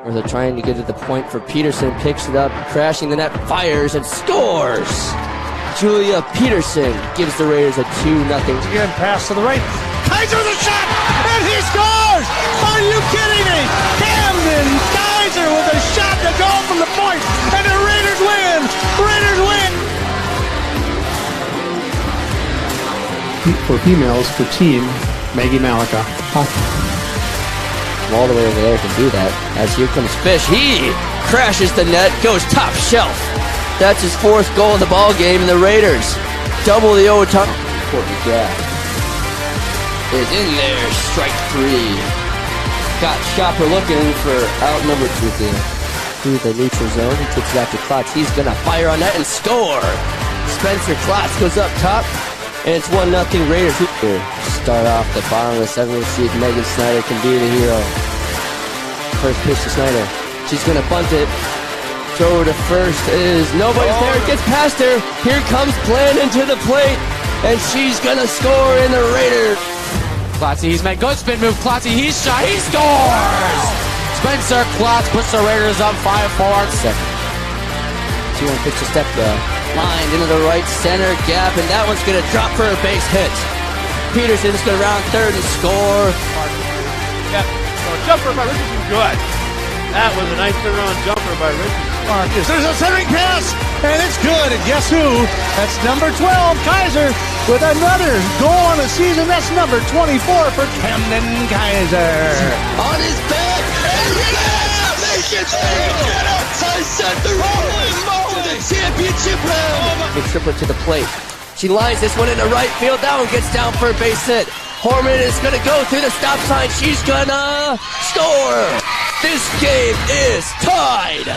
Or they're trying to get to the point for Peterson, picks it up, crashing the net, fires, and scores! Julia Peterson gives the Raiders a 2-0. Again, pass to the right. Kaiser with a shot, and he scores! Are you kidding me? Camden Kaiser with a shot to go from the point, and the Raiders win! Raiders win! For females, for team, Maggie Malika. All the way over there can do that. As here comes Fish, he crashes the net, goes top shelf. That's his 4th goal of the ball game, and the Raiders double the overtime. Courtney Gaff is in there, strike 3. Got Shopper looking for outnumbered through the neutral zone. He takes it out to Klotz. He's gonna fire on that and score. Spencer Klotz goes up top, and it's 1-0 Raiders. Start off the bottom of the 7th. We'll see if Megan Snyder can be the hero. First pitch to Snyder. She's gonna bunt it. Throw to first is nobody's there. It gets past her. Here comes Plan into the plate, and she's gonna score in the Raiders. Klotz, he's made good spin move. Klotz, he's shot. He scores. Spencer Klotz puts the Raiders up 5-4. 2-1 pitch to step lined into the right center gap, and that one's gonna drop for a base hit. Peterson's gonna round third and score. Yep. So a jumper by Richardson, good. That was a nice turnaround jumper by Richardson. Marcus, there's a centering pass, and it's good. And guess who? That's number 12, Kaiser, with another goal on the season. That's number 24 for Camden Kaiser. On his back, and make it outside center, to the championship round. Big triplet to the plate. She lines this one into right field. That one gets down for a base hit. Horman is going to go through the stop sign. She's going to score. This game is tied.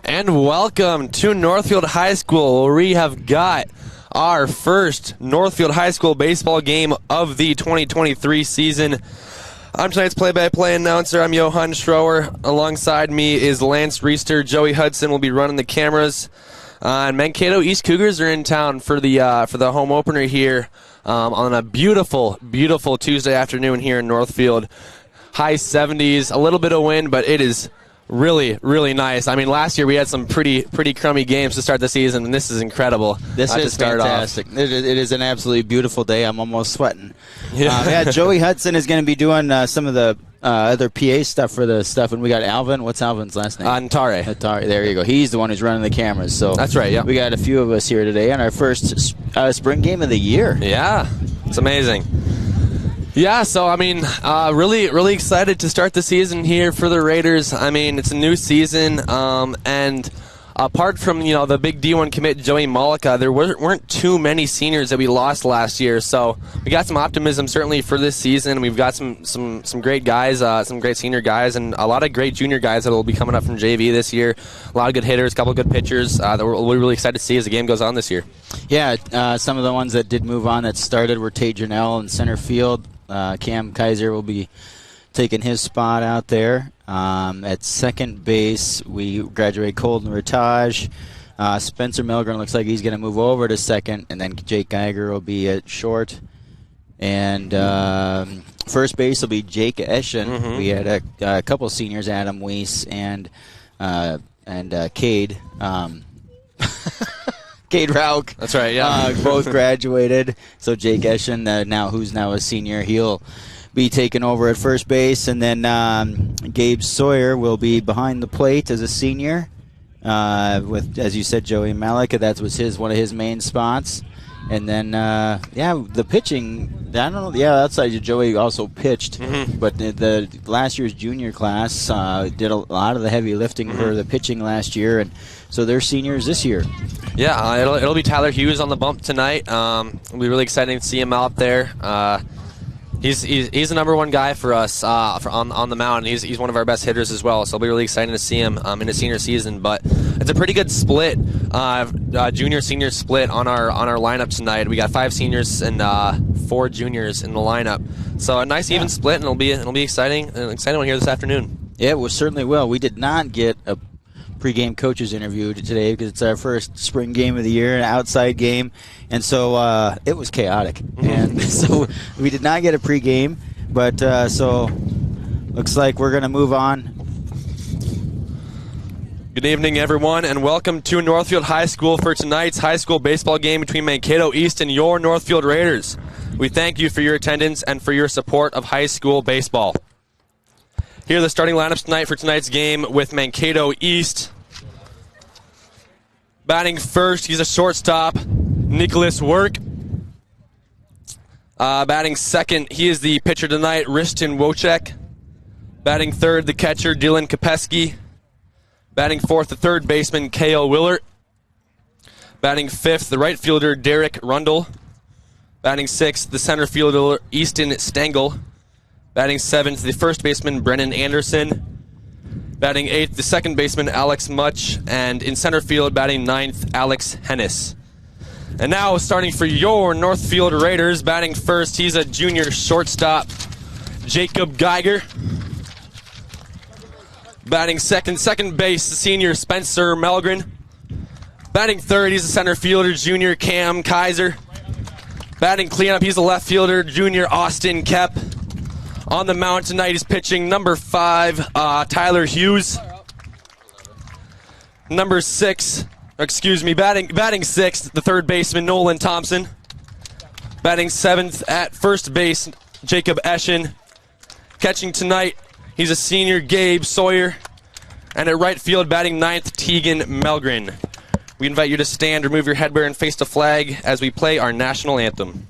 And welcome to Northfield High School, where we have got our first Northfield High School baseball game of the 2023 season. I'm tonight's play-by-play announcer. I'm Johan Schroer. Alongside me is Lance Reister. Joey Hudson will be running the cameras. And Mankato East Cougars are in town for the home opener here on a beautiful, beautiful Tuesday afternoon here in Northfield. High 70s, a little bit of wind, but it is really, really nice. I mean, last year we had some pretty crummy games to start the season, and this is incredible. This is fantastic. It is an absolutely beautiful day. I'm almost sweating. Yeah, Joey Hudson is going to be doing some of the other PA stuff for the stuff, and we got Alvin. What's Alvin's last name? Ntare. Ntare. There you go. He's the one who's running the cameras. So that's right. Yeah, we got a few of us here today on our first spring game of the year. Yeah, it's amazing. Yeah, so, I mean, really, really excited to start the season here for the Raiders. I mean, it's a new season, and apart from, the big D1 commit, Joey Malika, there weren't too many seniors that we lost last year, so we got some optimism certainly for this season. We've got some great guys, some great senior guys, and a lot of great junior guys that will be coming up from JV this year. A lot of good hitters, a couple of good pitchers that we're really excited to see as the game goes on this year. Yeah, some of the ones that did move on that started were Tate Janelle in center field. Cam Kaiser will be taking his spot out there. At second base, we graduate Colton Ratage. Spencer Milgren looks like he's going to move over to second, and then Jake Geiger will be at short. And first base will be Jake Eschen. Mm-hmm. We had a couple seniors, Adam Weiss and Cade. Cade Rauch. That's right, yeah. Both graduated. So Jake Eschen, who's now a senior, he'll be taking over at first base. And then Gabe Sawyer will be behind the plate as a senior. With, as you said, Joey Malika, that was one of his main spots. And then, the pitching, I don't know, outside Joey also pitched. Mm-hmm. But the last year's junior class did a lot of the heavy lifting for the pitching last year. And so they're seniors this year. Yeah, it'll be Tyler Hughes on the bump tonight. It'll be really exciting to see him out there. He's the number one guy for us on the mound. He's one of our best hitters as well, so it'll be really exciting to see him in his senior season. But it's a pretty good split, junior-senior split on our lineup tonight. We got 5 seniors and 4 juniors in the lineup, so a nice even split, and it'll be exciting. An exciting one here this afternoon. Yeah, it was certainly will. We did not get a pregame coaches interview today because it's our first spring game of the year, an outside game, and so it was chaotic. And so we did not get a pregame, but so looks like we're going to move on. Good evening, everyone, and welcome to Northfield High School for tonight's high school baseball game between Mankato East and your Northfield Raiders. We thank you for your attendance and for your support of high school baseball. Here are the starting lineups tonight for tonight's game with Mankato East. Batting first, he's a shortstop, Nicholas Work. Batting second, he is the pitcher tonight, Riston Wojcik. Batting third, the catcher, Dylan Kopeski. Batting fourth, the third baseman, Kale Willert. Batting fifth, the right fielder, Derek Rundle. Batting sixth, the center fielder, Easton Stengel. Batting seventh, the first baseman, Brennan Anderson. Batting eighth, the second baseman, Alex Much. And in center field, batting ninth, Alex Hennis. And now, starting for your Northfield Raiders, batting first, he's a junior shortstop, Jacob Geiger. Batting second base, the senior Spencer Melgren. Batting third, he's a center fielder, junior Cam Kaiser. Batting cleanup, he's a left fielder, junior Austin Kep. On the mound tonight, he's pitching number 5, Tyler Hughes. Batting sixth, the third baseman, Nolan Thompson. Batting seventh at first base, Jacob Eschen. Catching tonight, he's a senior, Gabe Sawyer. And at right field, batting ninth, Tegan Melgren. We invite you to stand, remove your headwear, and face the flag as we play our national anthem.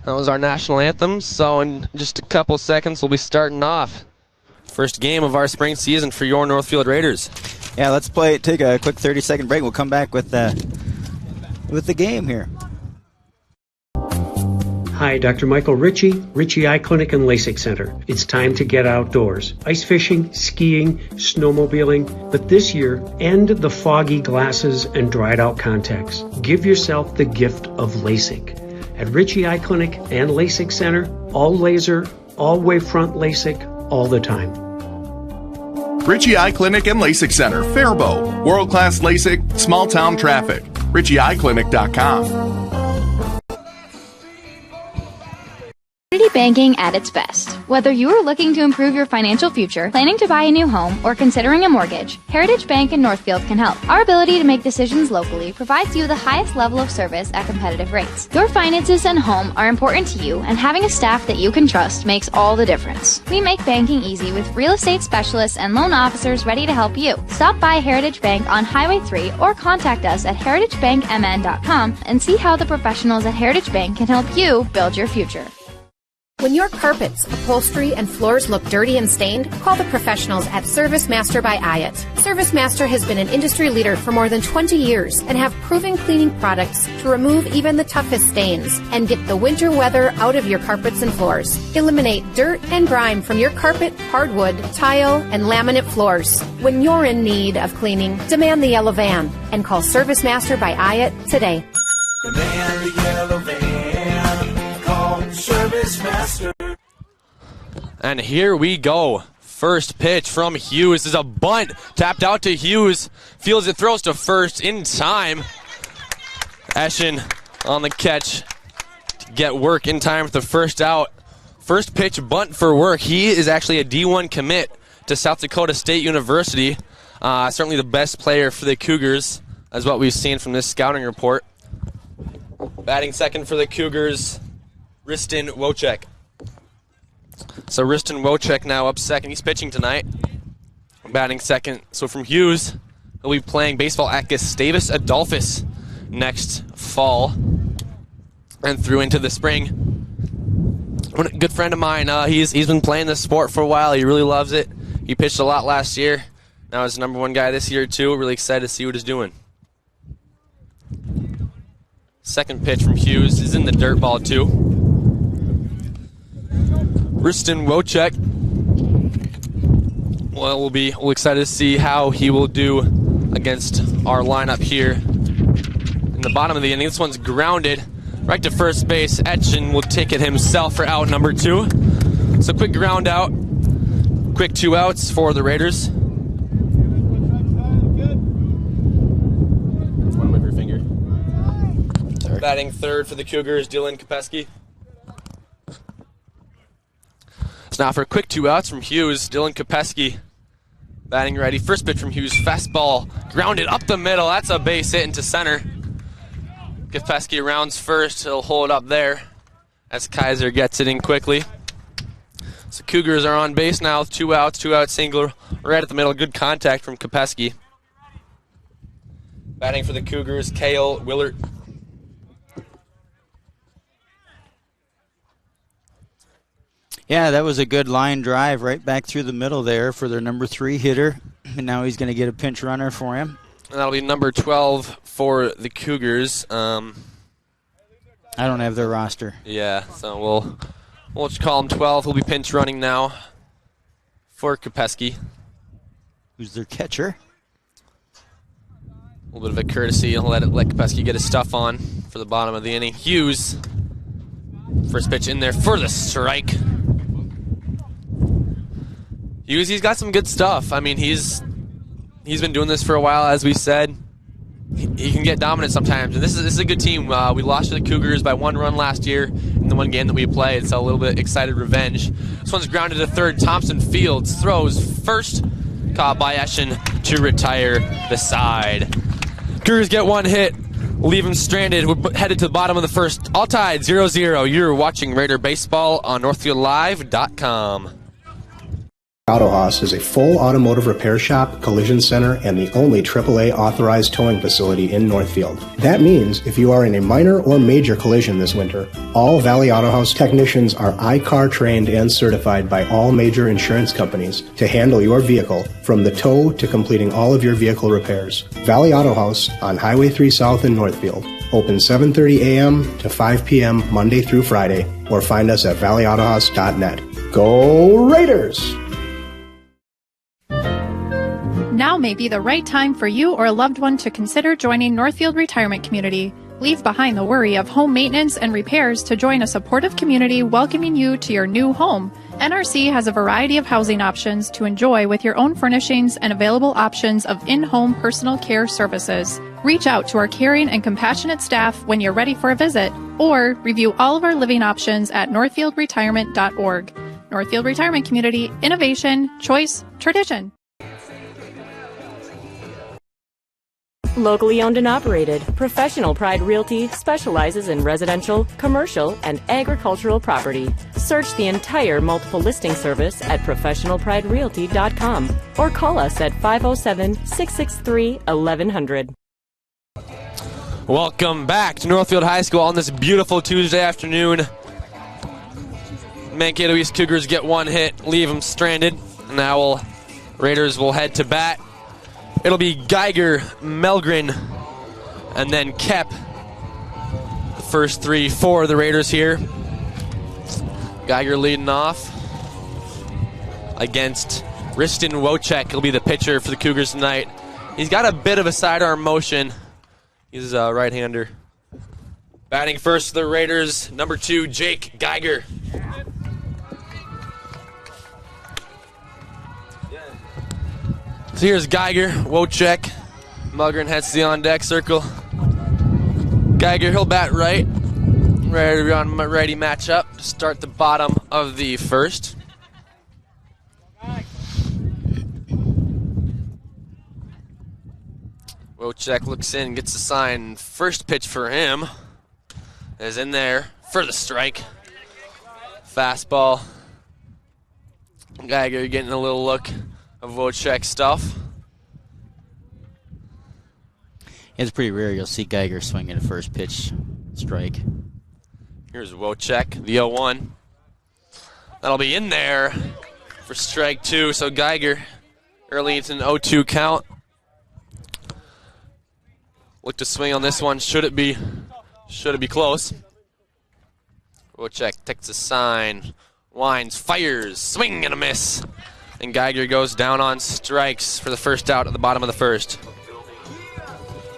That was our national anthem, so in just a couple seconds we'll be starting off. First game of our spring season for your Northfield Raiders. Yeah, let's take a quick 30-second break. We'll come back with the game here. Hi, Dr. Michael Ritchie Eye Clinic and LASIK Center. It's time to get outdoors. Ice fishing, skiing, snowmobiling, but this year, end the foggy glasses and dried out contacts. Give yourself the gift of LASIK. At Ritchie Eye Clinic and LASIK Center, all laser, all wavefront LASIK, all the time. Ritchie Eye Clinic and LASIK Center, Faribault. World-class LASIK, small-town traffic. RitchieEyeClinic.com. Community banking at its best. Whether you are looking to improve your financial future, planning to buy a new home, or considering a mortgage, Heritage Bank in Northfield can help. Our ability to make decisions locally provides you the highest level of service at competitive rates. Your finances and home are important to you, and having a staff that you can trust makes all the difference. We make banking easy with real estate specialists and loan officers ready to help you. Stop by Heritage Bank on Highway 3 or contact us at heritagebankmn.com and see how the professionals at Heritage Bank can help you build your future. When your carpets, upholstery, and floors look dirty and stained, call the professionals at Service Master by Ayat. Service Master has been an industry leader for more than 20 years and have proven cleaning products to remove even the toughest stains and get the winter weather out of your carpets and floors. Eliminate dirt and grime from your carpet, hardwood, tile, and laminate floors. When you're in need of cleaning, demand the yellow van and call Service Master by Ayat today. Demand the yellow van. Call Service Master. And here we go. First pitch from Hughes is a bunt. Tapped out to Hughes. Fields it, throws to first in time. Eschen on the catch to get work in time with the first out. First pitch bunt for work. He is actually a D1 commit to South Dakota State University. Certainly the best player for the Cougars, as what we've seen from this scouting report. Batting second for the Cougars, Riston Wojcik. So Riston Wojcik now up second. He's pitching tonight. Batting second. So from Hughes, he'll be playing baseball at Gustavus Adolphus next fall and through into the spring. A good friend of mine, he's been playing this sport for a while. He really loves it. He pitched a lot last year. Now he's the #1 guy this year too. Really excited to see what he's doing. Second pitch from Hughes is in the dirt ball too. Riston Wojcik. Well, we'll excited to see how he will do against our lineup here in the bottom of the inning. This one's grounded right to first base. Etchen will take it himself for out number 2. So quick ground out. Quick 2 outs for the Raiders. One with your finger. Sorry. Batting third for the Cougars, Dylan Kopeski. So now for a quick 2 outs from Hughes, Dylan Kopeski batting ready. First pitch from Hughes, fastball grounded up the middle. That's a base hit into center. Kopeski rounds first. He'll hold up there as Kaiser gets it in quickly. So Cougars are on base now with 2 outs, 2 out single right at the middle. Good contact from Kopeski. Batting for the Cougars, Kale Willert. Yeah, that was a good line drive right back through the middle there for their number 3 hitter. And now he's going to get a pinch runner for him. And that'll be number 12 for the Cougars. I don't have their roster. Yeah, so we'll just call him 12. He'll be pinch running now for Kopeski. Who's their catcher? A little bit of a courtesy. He'll let Kopeski get his stuff on for the bottom of the inning. Hughes, first pitch in there for the strike. Hughes, he's got some good stuff. I mean, he's been doing this for a while, as we said. He can get dominant sometimes, and this is a good team. We lost to the Cougars by 1 run last year in the one game that we played, so a little bit excited revenge. This one's grounded to third. Thompson Fields throws first, caught by Eschen to retire the side. Cougars get 1 hit, leave him stranded. We're headed to the bottom of the first. All tied 0-0. You're watching Raider Baseball on NorthfieldLive.com. Auto Haus is a full automotive repair shop, collision center, and the only AAA authorized towing facility in Northfield. That means if you are in a minor or major collision this winter, all Valley Auto Haus technicians are I-CAR trained and certified by all major insurance companies to handle your vehicle from the tow to completing all of your vehicle repairs. Valley Auto Haus on Highway 3 South in Northfield. Open 7:30 a.m. to 5 p.m. Monday through Friday, or find us at valleyautohaus.net. Go Raiders! Now may be the right time for you or a loved one to consider joining Northfield Retirement Community. Leave behind the worry of home maintenance and repairs to join a supportive community welcoming you to your new home. NRC has a variety of housing options to enjoy with your own furnishings and available options of in-home personal care services. Reach out to our caring and compassionate staff when you're ready for a visit, or review all of our living options at northfieldretirement.org. Northfield Retirement Community, innovation, choice, tradition. Locally owned and operated, Professional Pride Realty specializes in residential, commercial, and agricultural property. Search the entire multiple listing service at professionalpriderealty.com or call us at 507-663-1100. Welcome back to Northfield High School on this beautiful Tuesday afternoon. Mankato East Cougars get one hit, leave them stranded. Now Raiders will head to bat. It'll be Geiger, Melgren, and then Kep. The first 3 for the Raiders here. Geiger leading off against Riston Wojcik. He'll be the pitcher for the Cougars tonight. He's got a bit of a sidearm motion. He's a right-hander. Batting first for the Raiders, number 2, Jake Geiger. So here's Geiger, Wojcik. Melgren heads to the on-deck circle. Geiger, he'll bat right. Ready matchup to start the bottom of the first. Wojcik looks in, gets a sign. First pitch for him is in there for the strike. Fastball. Geiger getting a little look of Wojcik stuff. It's pretty rare you'll see Geiger swing at a first pitch strike. Here's Wojcik, the 0-1. That'll be in there for strike 2. So Geiger, early it's an 0-2 count. Look to swing on this one. Should it be close? Wojcik takes a sign, winds, fires, swing and a miss. And Geiger goes down on strikes for the first out at the bottom of the first.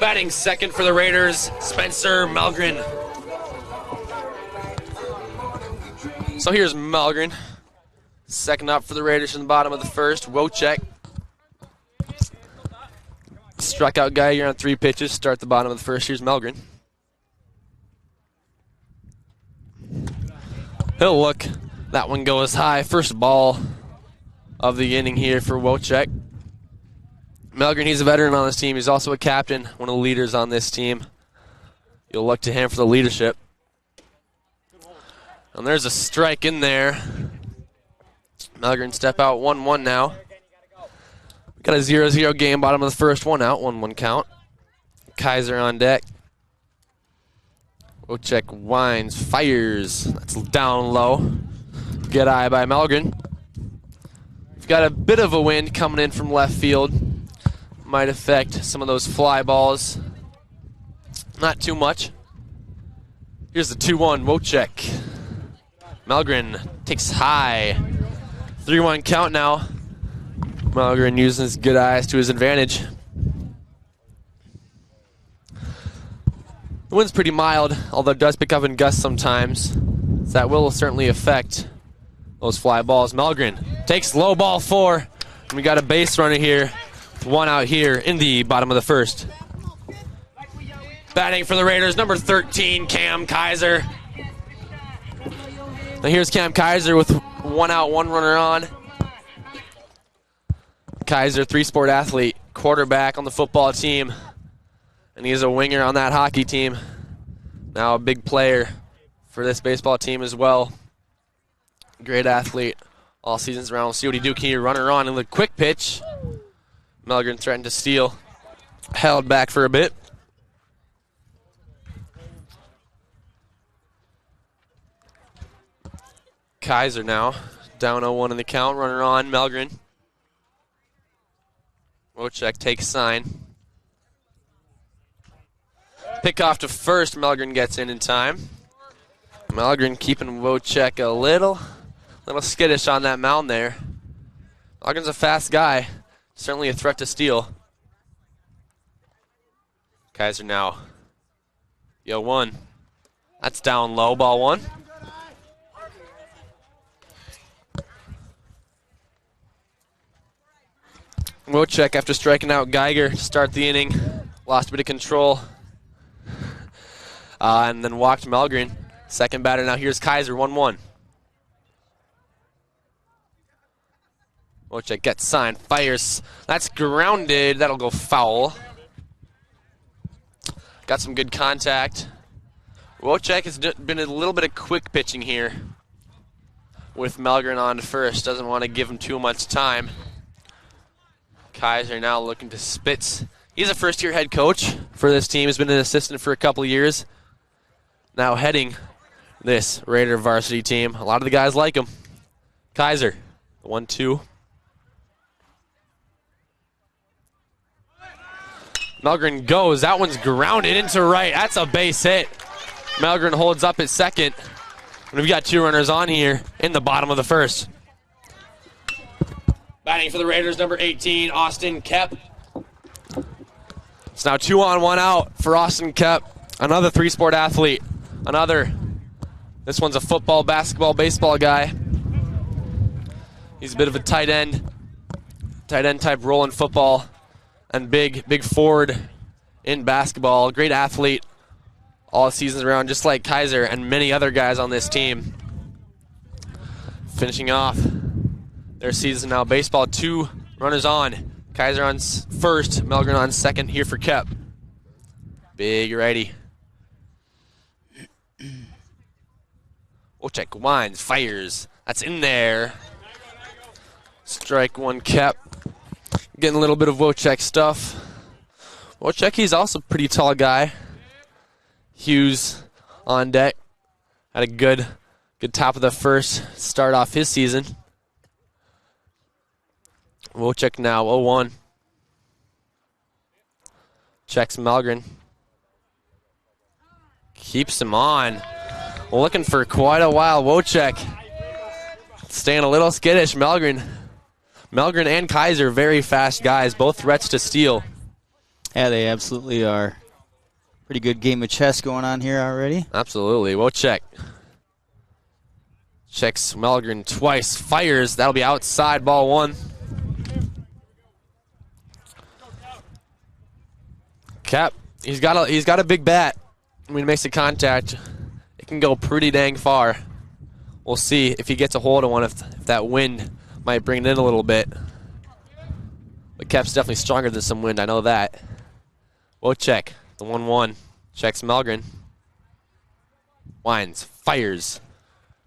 Batting second for the Raiders, Spencer Melgren. So here's Melgren. Second up for the Raiders in the bottom of the first. Wojcik struck out Geiger on 3 pitches. Start the bottom of the first. Here's Melgren. He'll look. That one goes high. First ball of the inning here for Wojcik. Melgren, he's a veteran on this team. He's also a captain, one of the leaders on this team. You'll look to him for the leadership. And there's a strike in there. Melgren step out 1-1 now. We got a 0-0 game, bottom of the first, 1 out, 1-1 count. Kaiser on deck. Wojcik winds, fires. That's down low. Good eye by Melgren. We've got a bit of a wind coming in from left field. Might affect some of those fly balls. Not too much. Here's the 2-1, Wojcik. Melgren takes high. 3-1 count now. Melgren using his good eyes to his advantage. The wind's pretty mild, although it does pick up in gusts sometimes. So that will certainly affect those fly balls. Melgren takes low ball 4. And we got a base runner here. 1 out here in the bottom of the first. Batting for the Raiders, number 13, Cam Kaiser. Now here's Cam Kaiser with 1 out, 1 runner on. Kaiser, 3-sport athlete, quarterback on the football team. And he's a winger on that hockey team. Now a big player for this baseball team as well. Great athlete all seasons around. We'll see what he do here. Runner on in the quick pitch. Melgren threatened to steal. Held back for a bit. Kaiser now. Down 0-1 in the count. Runner on. Melgren. Wojcik takes sign. Pick off to first. Melgren gets in time. Melgren keeping Wojcik a little skittish on that mound there. Melgren's a fast guy. Certainly a threat to steal. Kaiser now. 0-1. That's down low. Ball 1. Wojcik, after striking out Geiger to start the inning, lost a bit of control. And then walked Melgren. Second batter now. Here's Kaiser, 1-1. Wojcik gets signed, fires. That's grounded. That'll go foul. Got some good contact. Wojcik has been a little bit of quick pitching here with Melgren on to first. Doesn't want to give him too much time. Kaiser now looking to Spitz. He's a first-year head coach for this team. He's been an assistant for a couple of years. Now heading this Raider varsity team. A lot of the guys like him. Kaiser, 1-2. Melgren goes. That one's grounded into right. That's a base hit. Melgren holds up at second. And we've got 2 runners on here in the bottom of the first. Batting for the Raiders, number 18, Austin Kep. It's now 2 on, 1 out for Austin Kep. Another 3-sport athlete. This one's a football, basketball, baseball guy. He's a bit of a tight end type role in football, and big forward in basketball. Great athlete all seasons around, just like Kaiser and many other guys on this team. Finishing off their season now. Baseball, 2 runners on. Kaiser on first, Melgren on second here for Kep. Big righty. Wojcik winds, fires. That's in there. Strike 1, Kep. Getting a little bit of Wojcik stuff. Wojcik, he's also a pretty tall guy. Hughes on deck. Had a good top of the first start off his season. Wojcik now 0-1. Checks Melgren. Keeps him on. Looking for quite a while. Wojcik staying a little skittish. Melgren and Kaiser, very fast guys. Both threats to steal. Yeah, they absolutely are. Pretty good game of chess going on here already. Absolutely. Wojcik checks Melgren twice. Fires. That'll be outside, ball 1. Kep, he's got a big bat. When he makes a contact, it can go pretty dang far. We'll see if he gets a hold of one, if that wind might bring it in a little bit. But Kep's definitely stronger than some wind, I know that. Wojcik, the 1-1, checks Melgren. Winds, fires.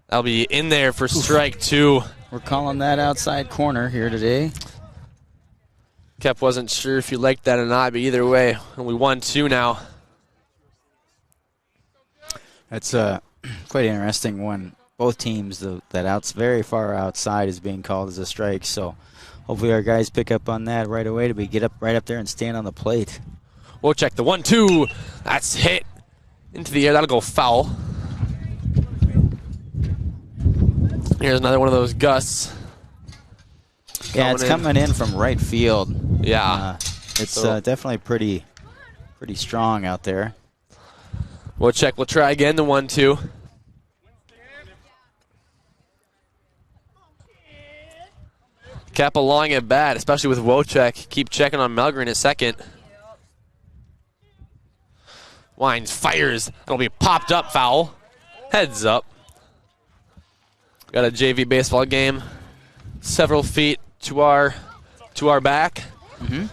That'll be in there for strike 2. We're calling that outside corner here today. Kep wasn't sure if you liked that or not, but either way, only 1-2 now. That's quite interesting when both teams, that very far outside is being called as a strike. So hopefully our guys pick up on that right away to get up right up there and stand on the plate. We'll check the 1-2. That's hit into the air. That'll go foul. Here's another one of those gusts. Yeah, it's coming in from right field. Yeah. It's definitely pretty strong out there. We'll check. We'll try again the 1-2. Kep along at bat, especially with Wojcik. Keep checking on Melgren at second. Winds, fires. It'll be popped up, foul. Heads up. Got a JV baseball game several feet to our back.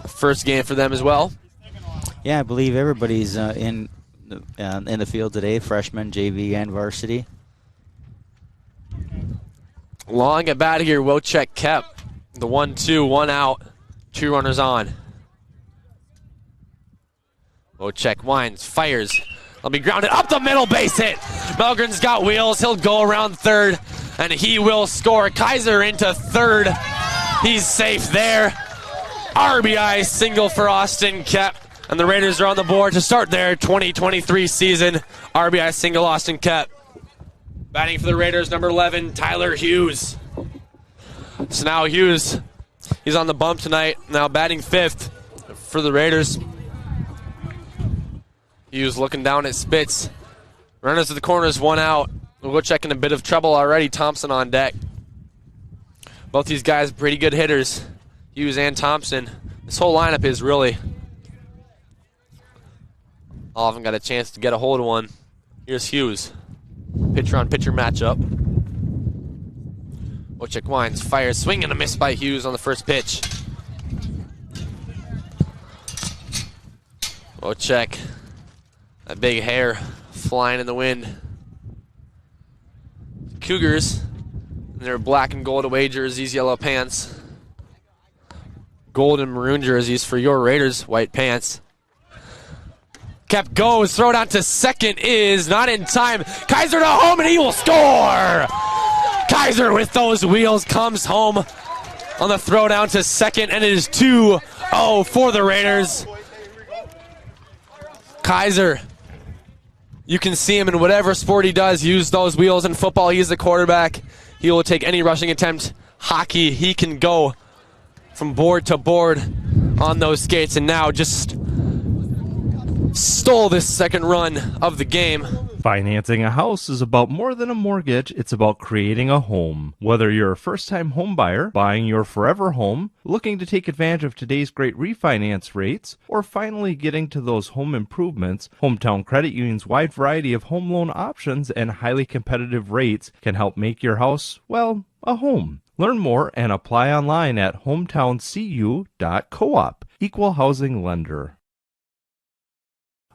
First game for them as well. Yeah, I believe everybody's in the field today, freshmen, JV, and varsity. Long at bat here, Wojcik Kep. The 1-2, 1 out, 2 runners on. Wojcik winds, fires. I'll be grounded up the middle, base hit. Melgren's got wheels. He'll go around third, and he will score. Kaiser into third. He's safe there. RBI single for Austin Kep. And the Raiders are on the board to start their 2023 season. RBI single, Austin Kep. Batting for the Raiders, number 11, Tyler Hughes. So now Hughes, he's on the bump tonight. Now batting 5th for the Raiders. Hughes looking down at Spitz. Runners to the corners, 1 out. Wojcik in a bit of trouble already. Thompson on deck. Both these guys pretty good hitters, Hughes and Thompson. This whole lineup is really. All of them got a chance to get a hold of one. Here's Hughes. Pitcher on pitcher matchup. Wojcik winds, fires, swing and a miss by Hughes on the first pitch. Wojcik, that big hair flying in the wind. Cougars, in their black and gold away jerseys, yellow pants. Gold and maroon jerseys for your Raiders, white pants. Kept goes. Throw down to second is not in time. Kaiser to home, and he will score. Kaiser with those wheels comes home on the throw down to second, and it is 2-0 for the Raiders. Kaiser, you can see him in whatever sport he does, use those wheels. In football, he's the quarterback. He will take any rushing attempt. Hockey, he can go from board to board on those skates, and now just stole this second run of the game. Financing a house is about more than a mortgage. It's about creating a home. Whether you're a first-time home buyer, buying your forever home, looking to take advantage of today's great refinance rates, or finally getting to those home improvements, Hometown Credit Union's wide variety of home loan options and highly competitive rates can help make your house, well, a home. Learn more and apply online at hometowncu.coop. Equal housing lender.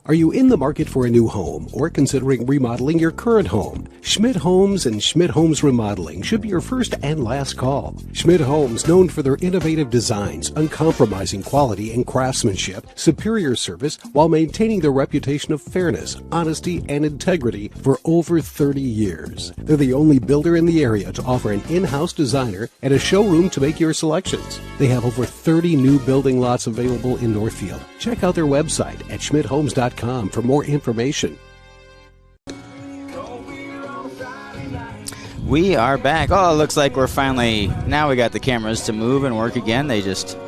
Are you in the market for a new home or considering remodeling your current home? Schmidt Homes and Schmidt Homes Remodeling should be your first and last call. Schmidt Homes, known for their innovative designs, uncompromising quality and craftsmanship, superior service, while maintaining their reputation of fairness, honesty, and integrity for over 30 years. They're the only builder in the area to offer an in-house designer and a showroom to make your selections. They have over 30 new building lots available in Northfield. Check out their website at schmidthomes.com for more information. We are back. Oh, it looks like we're finally, now we got the cameras to move and work again. They just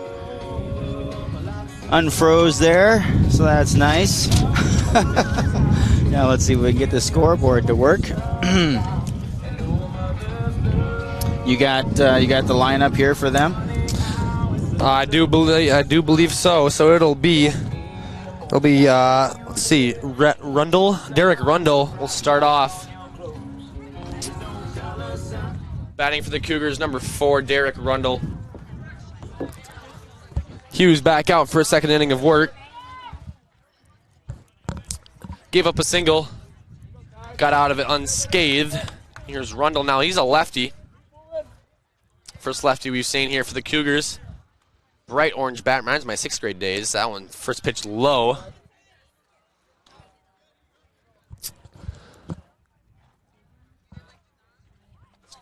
unfroze there, so that's nice. Now let's see if we can get the scoreboard to work. You got the lineup here for them? I do believe so. So it'll be let's see, Derek Rundle will start off. Batting for the Cougars, number 4, Derek Rundle. Hughes back out for a second inning of work. Gave up a single. Got out of it unscathed. Here's Rundle now. He's a lefty. First lefty we've seen here for the Cougars. Bright orange bat. Reminds me of my 6th grade days. That one, first pitch low.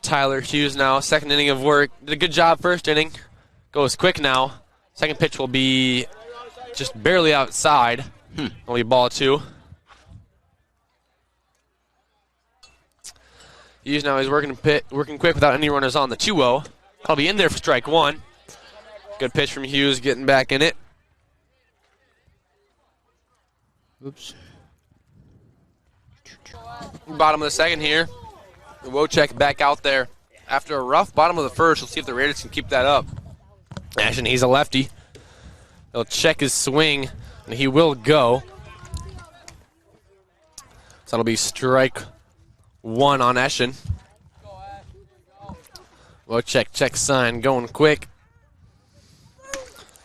Tyler Hughes now, second inning of work. Did a good job first inning. Goes quick now. Second pitch will be just barely outside. Only ball 2. Hughes now is working quick without any runners on the 2-0. I'll be in there for strike 1. Good pitch from Hughes, getting back in it. Oops. Bottom of the second here. Wojcik back out there after a rough bottom of the first. We'll see if the Raiders can keep that up. Ashen, he's a lefty. He'll check his swing, and he will go. So that'll be strike 1 on Ashen. Wojcik check sign, going quick.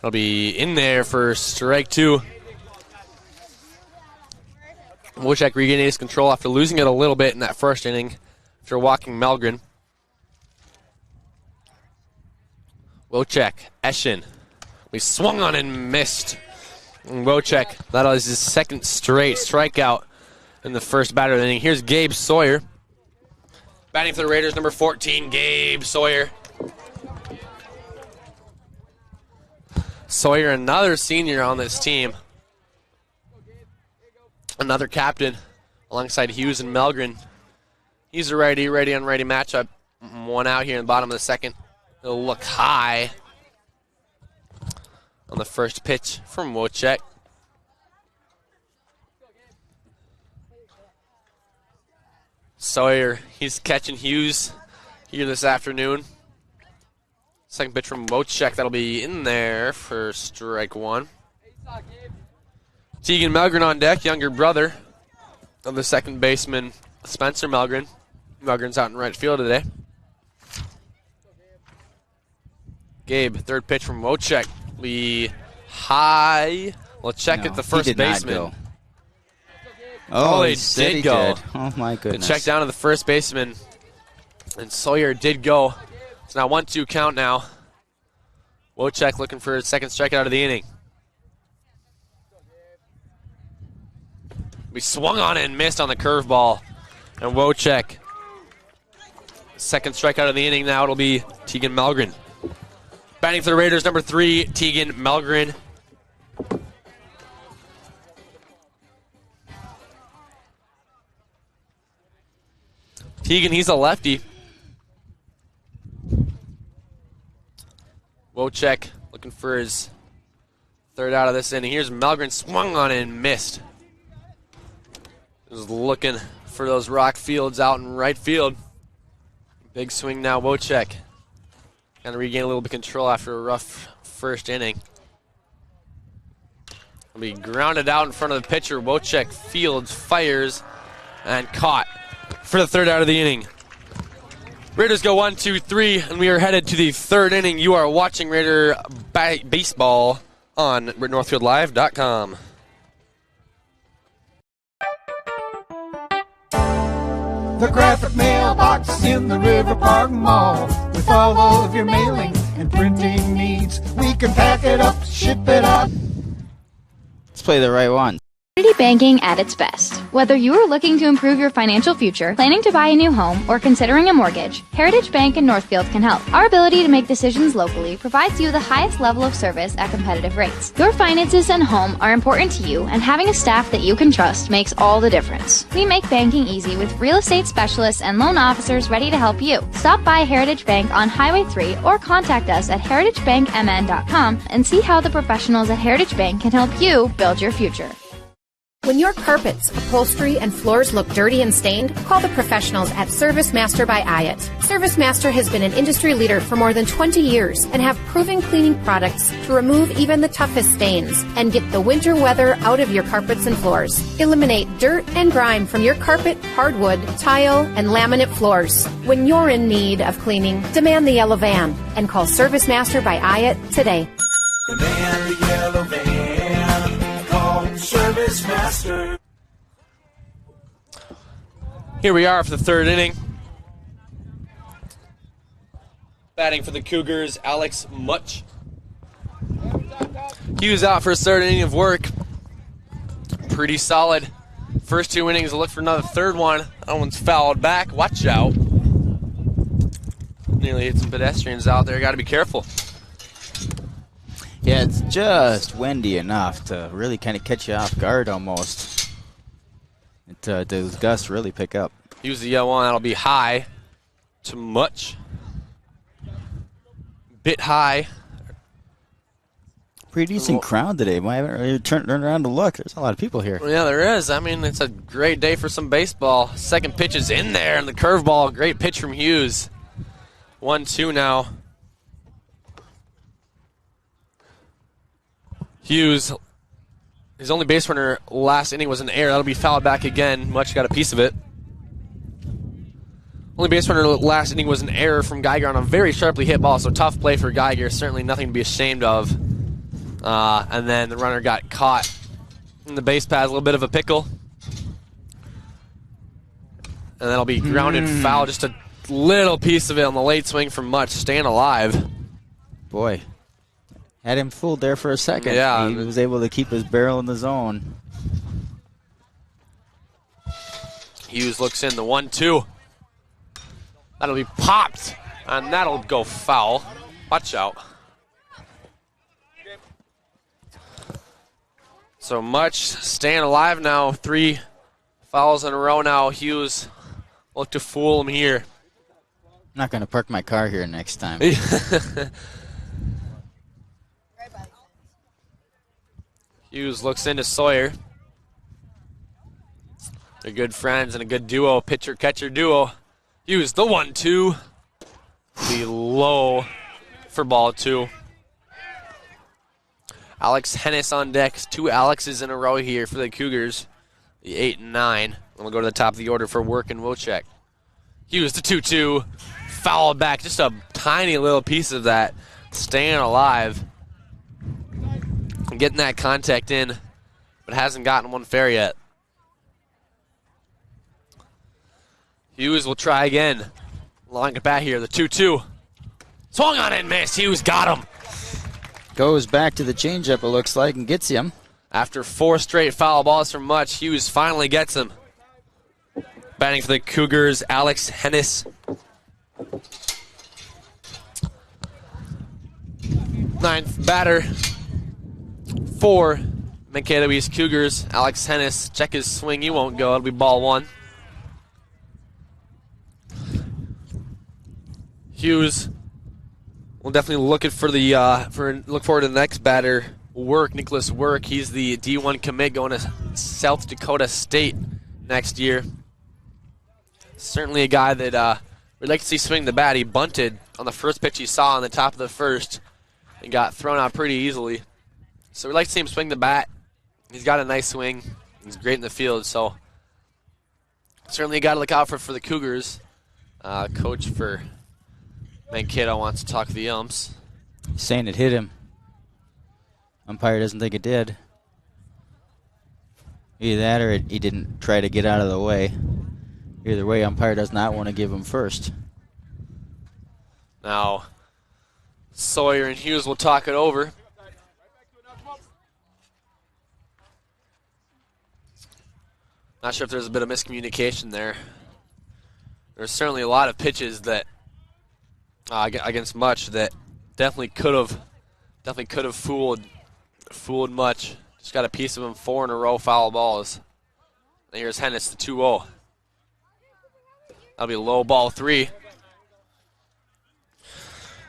He'll be in there for strike 2. Wojcik regaining his control after losing it a little bit in that first inning after walking Melgren. Wojcik, Eschen. We swung on and missed. And Wojcik, that is his second straight strikeout in the first batter of the inning. Here's Gabe Sawyer. Batting for the Raiders, number 14, Gabe Sawyer. Sawyer, another senior on this team. Another captain alongside Hughes and Melgren. He's a righty on righty matchup. One out here in the bottom of the second. He'll look high on the first pitch from Wojcik. Sawyer, he's catching Hughes here this afternoon. Second pitch from Wojcik, that'll be in there for strike 1. Tegan Melgren on deck, younger brother of the second baseman, Spencer Melgren. Melgren's out in right field today. Gabe, third pitch from Wojcik. Be high. We'll check at the first baseman. Oh, they did go. Oh, my goodness. The check down to the first baseman. And Sawyer did go. It's now 1-2 count now. Wojcik looking for his second strikeout of the inning. We swung on it and missed on the curveball. And Wojcik, second strikeout of the inning now. It'll be Tegan Malgren. Batting for the Raiders, number 3, Tegan Malgren. Tegan, he's a lefty. Wojcik looking for his third out of this inning. Here's Malgren, swung on it and missed. Just looking for those rock fields out in right field. Big swing now, Wojcik. Kind of regain a little bit of control after a rough first inning. Will be grounded out in front of the pitcher. Wojcik fields, fires, and caught for the third out of the inning. Raiders go 1, 2, 3, and we are headed to the third inning. You are watching Raider baseball on NorthfieldLive.com. The graphic mailbox in the River Park Mall. With all of your mailing and printing needs, we can pack it up, ship it out. Let's play the right one. Community banking at its best. Whether you are looking to improve your financial future, planning to buy a new home, or considering a mortgage, Heritage Bank in Northfield can help. Our ability to make decisions locally provides you the highest level of service at competitive rates. Your finances and home are important to you, and having a staff that you can trust makes all the difference. We make banking easy with real estate specialists and loan officers ready to help you. Stop by Heritage Bank on Highway 3 or contact us at heritagebankmn.com and see how the professionals at Heritage Bank can help you build your future. When your carpets, upholstery, and floors look dirty and stained, call the professionals at Service Master by Hyatt. Service Master has been an industry leader for more than 20 years and have proven cleaning products to remove even the toughest stains and get the winter weather out of your carpets and floors. Eliminate dirt and grime from your carpet, hardwood, tile, and laminate floors. When you're in need of cleaning, demand the yellow van and call Service Master by Hyatt today. Demand the yellow van. Call Service Master. Here we are for the third inning. Batting for the Cougars, Alex Much. Hughes out for his third inning of work. Pretty solid. First 2 innings, look for another third one. That one's fouled back. Watch out. Nearly hit some pedestrians out there. Got to be careful. Yeah, it's just windy enough to really kind of catch you off guard almost. Those gusts really pick up. Use the yellow one. That'll be high to Much. Bit high. Pretty decent crowd today. Why haven't you turned around to look? There's a lot of people here. Well, yeah, there is. I mean, it's a great day for some baseball. Second pitch is in there, and the curveball. Great pitch from Hughes. 1-2 now. Hughes, his only base runner last inning was an error. That'll be fouled back again. Much got a piece of it. Only base runner last inning was an error from Geiger on a very sharply hit ball, so tough play for Geiger. Certainly nothing to be ashamed of. And then the runner got caught in the base path, a little bit of a pickle. And that'll be grounded foul, just a little piece of it on the late swing from Much, staying alive. Boy, had him fooled there for a second. Yeah. He was able to keep his barrel in the zone. Hughes looks in the 1-2. That'll be popped, and that'll go foul. Watch out. So Much staying alive now. 3 fouls in a row now. Hughes look to fool him here. I'm not going to park my car here next time. Hughes looks into Sawyer. They're good friends and a good duo, pitcher-catcher duo. Hughes, the 1-2. Be low for ball 2. Alex Hennis on deck. 2 Alexes in a row here for the Cougars. The 8 and 9. And we'll go to the top of the order for Work and Wojcik. Hughes, the 2-2. Foul back. Just a tiny little piece of that. Staying alive. And getting that contact in, but hasn't gotten one fair yet. Hughes will try again. Long it back here, the 2-2. Swung on it and missed. Hughes got him. Goes back to the changeup, it looks like, and gets him. After 4 straight foul balls from Much, Hughes finally gets him. Batting for the Cougars, Alex Hennis. Ninth batter for Mankato East Cougars, Alex Hennis. Check his swing, he won't go. It'll be ball 1. Hughes will definitely looking for the look forward to the next batter. Nicholas Work. He's the D1 commit going to South Dakota State next year. Certainly a guy that we'd like to see swing the bat. He bunted on the first pitch he saw on the top of the first and got thrown out pretty easily. So we'd like to see him swing the bat. He's got a nice swing. He's great in the field. So certainly a guy to look out for the Cougars. Coach for Mankato wants to talk to the umps. He's saying it hit him. Umpire doesn't think it did. Either that or he didn't try to get out of the way. Either way, umpire does not want to give him first. Now, Sawyer and Hughes will talk it over. Not sure if there's a bit of miscommunication there. There's certainly a lot of pitches that against Much that definitely could have fooled Much. Just got a piece of him 4 in a row foul balls. And here's Hennis, the 2-0. That'll be low ball 3.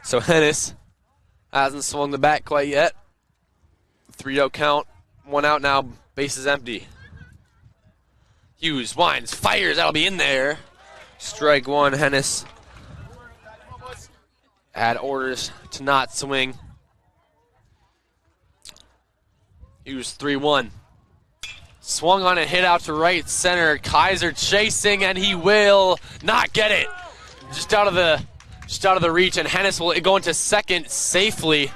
So Hennis hasn't swung the bat quite yet. 3-0 count. 1 out now. Base is empty. Hughes winds, fires. That'll be in there. Strike 1. Hennis had orders to not swing. Hughes 3-1. Swung on a hit out to right center. Kaiser chasing, and he will not get it. Just out of the reach, and Hennis will go into second safely.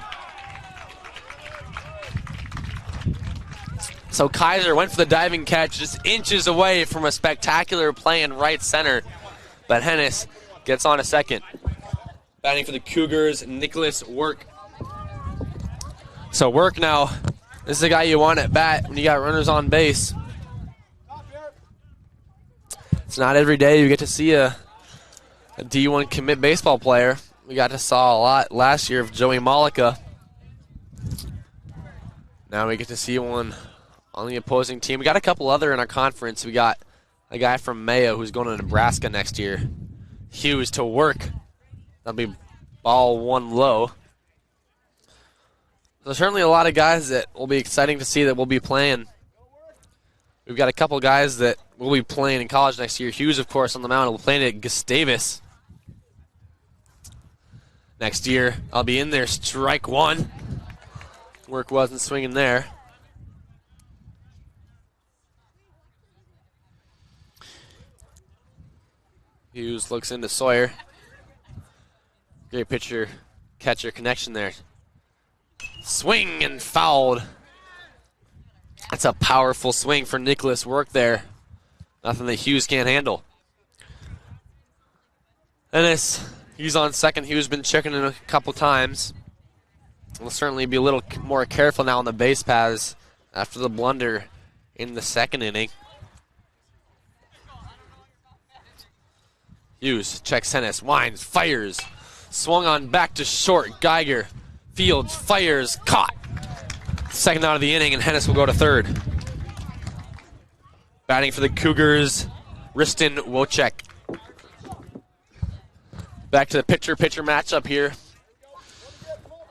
So Kaiser went for the diving catch, just inches away from a spectacular play in right center. But Hennis gets on a second. Batting for the Cougars, Nicholas Work. So Work now, this is the guy you want at bat when you got runners on base. It's not every day you get to see a D1 commit baseball player. We got to saw a lot last year of Joey Malika. Now we get to see one on the opposing team. We got a couple other in our conference. We got a guy from Mayo who's going to Nebraska next year. Hughes to Work. That'll be ball 1 low. There's certainly a lot of guys that will be exciting to see that will be playing. We've got a couple guys that will be playing in college next year. Hughes, of course, on the mound will be playing at Gustavus next year. I'll be in there. Strike 1. Work wasn't swinging there. Hughes looks into Sawyer. Great pitcher catcher connection there. Swing and fouled. That's a powerful swing for Nicholas Work there. Nothing that Hughes can't handle. Ennis, he's on second. Hughes been checking in a couple times. We'll certainly be a little more careful now on the base paths after the blunder in the second inning. Hughes checks Hennis, winds, fires. Swung on back to short. Geiger fields, fires, caught. Second out of the inning, and Hennis will go to third. Batting for the Cougars, Riston Wojcik. Back to the pitcher-pitcher matchup here.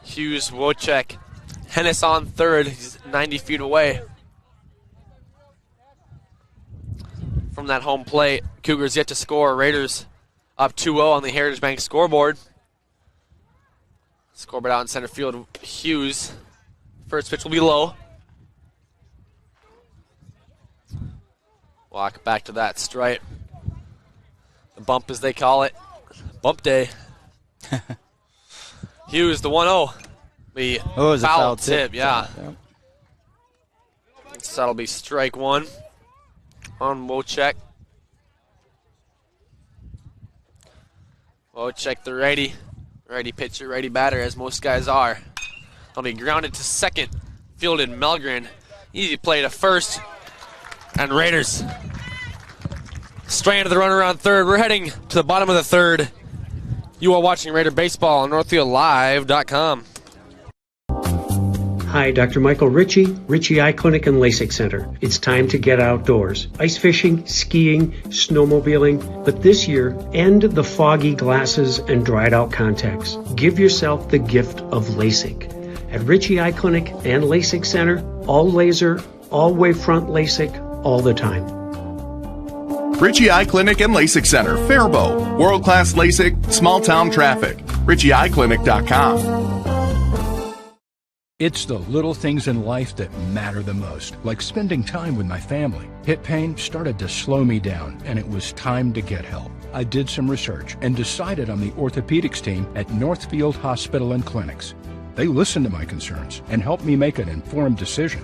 Hughes, Wojcik. Hennis on third. He's 90 feet away from that home plate. Cougars yet to score. Raiders up 2-0 on the Heritage Bank scoreboard. Scoreboard out in center field. Hughes. First pitch will be low. Walk back to that strike. The bump, as they call it. Bump day. Hughes, the 1-0. The foul tip, yeah. So that'll be strike 1 on Wojcik. Wojcik, the righty. Righty pitcher, righty batter, as most guys are. I'll be grounded to second. Fielded Melgren. Easy play to first. And Raiders straight into the runner on third. We're heading to the bottom of the third. You are watching Raider Baseball on NorthfieldLive.com. Hi, Dr. Michael Ritchie, Ritchie Eye Clinic and LASIK Center. It's time to get outdoors. Ice fishing, skiing, snowmobiling, but this year, end the foggy glasses and dried out contacts. Give yourself the gift of LASIK. At Ritchie Eye Clinic and LASIK Center, all laser, all wavefront LASIK, all the time. Ritchie Eye Clinic and LASIK Center, Faribault. World-class LASIK, small-town traffic. RitchieEyeClinic.com. It's the little things in life that matter the most, like spending time with my family. Hip pain started to slow me down, and it was time to get help. I did some research and decided on the orthopedics team at Northfield Hospital and Clinics. They listened to my concerns and helped me make an informed decision.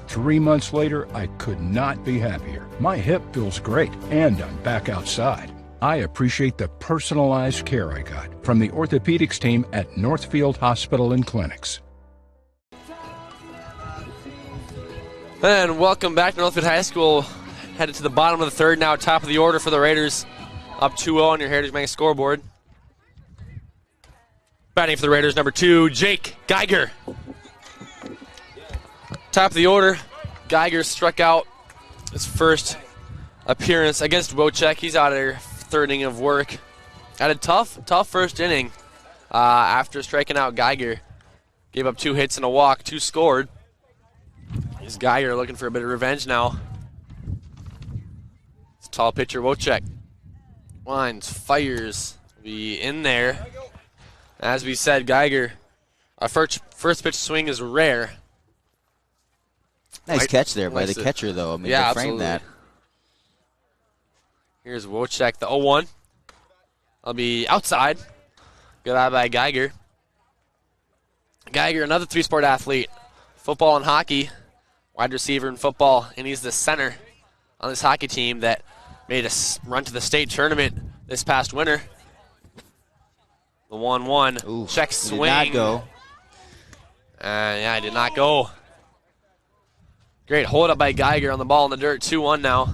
3 months later, I could not be happier. My hip feels great, and I'm back outside. I appreciate the personalized care I got from the orthopedics team at Northfield Hospital and Clinics. And welcome back to Northfield High School. Headed to the bottom of the third now, top of the order for the Raiders. Up 2-0 on your Heritage Bank scoreboard. Batting for the Raiders, number 2, Jake Geiger. Top of the order, Geiger struck out his first appearance against Wojciech. He's out of there, third inning of work. Had a tough first inning after striking out Geiger. Gave up 2 hits and a walk, 2 scored. Here's Geiger looking for a bit of revenge now. It's a tall pitcher, Wojciech. Winds, fires, be in there. As we said, Geiger, our first pitch swing is rare. Nice catch there by the catcher, though. I mean, yeah, to frame that. Here's Wojciech, the 0-1. I'll be outside. Good eye by Geiger. Geiger, another 3-sport athlete. Football and hockey. Wide receiver in football. And he's the center on this hockey team that made a run to the state tournament this past winter. The 1-1. Check swing. Did not go. Yeah, did not go. Great hold up by Geiger on the ball in the dirt. 2-1 now.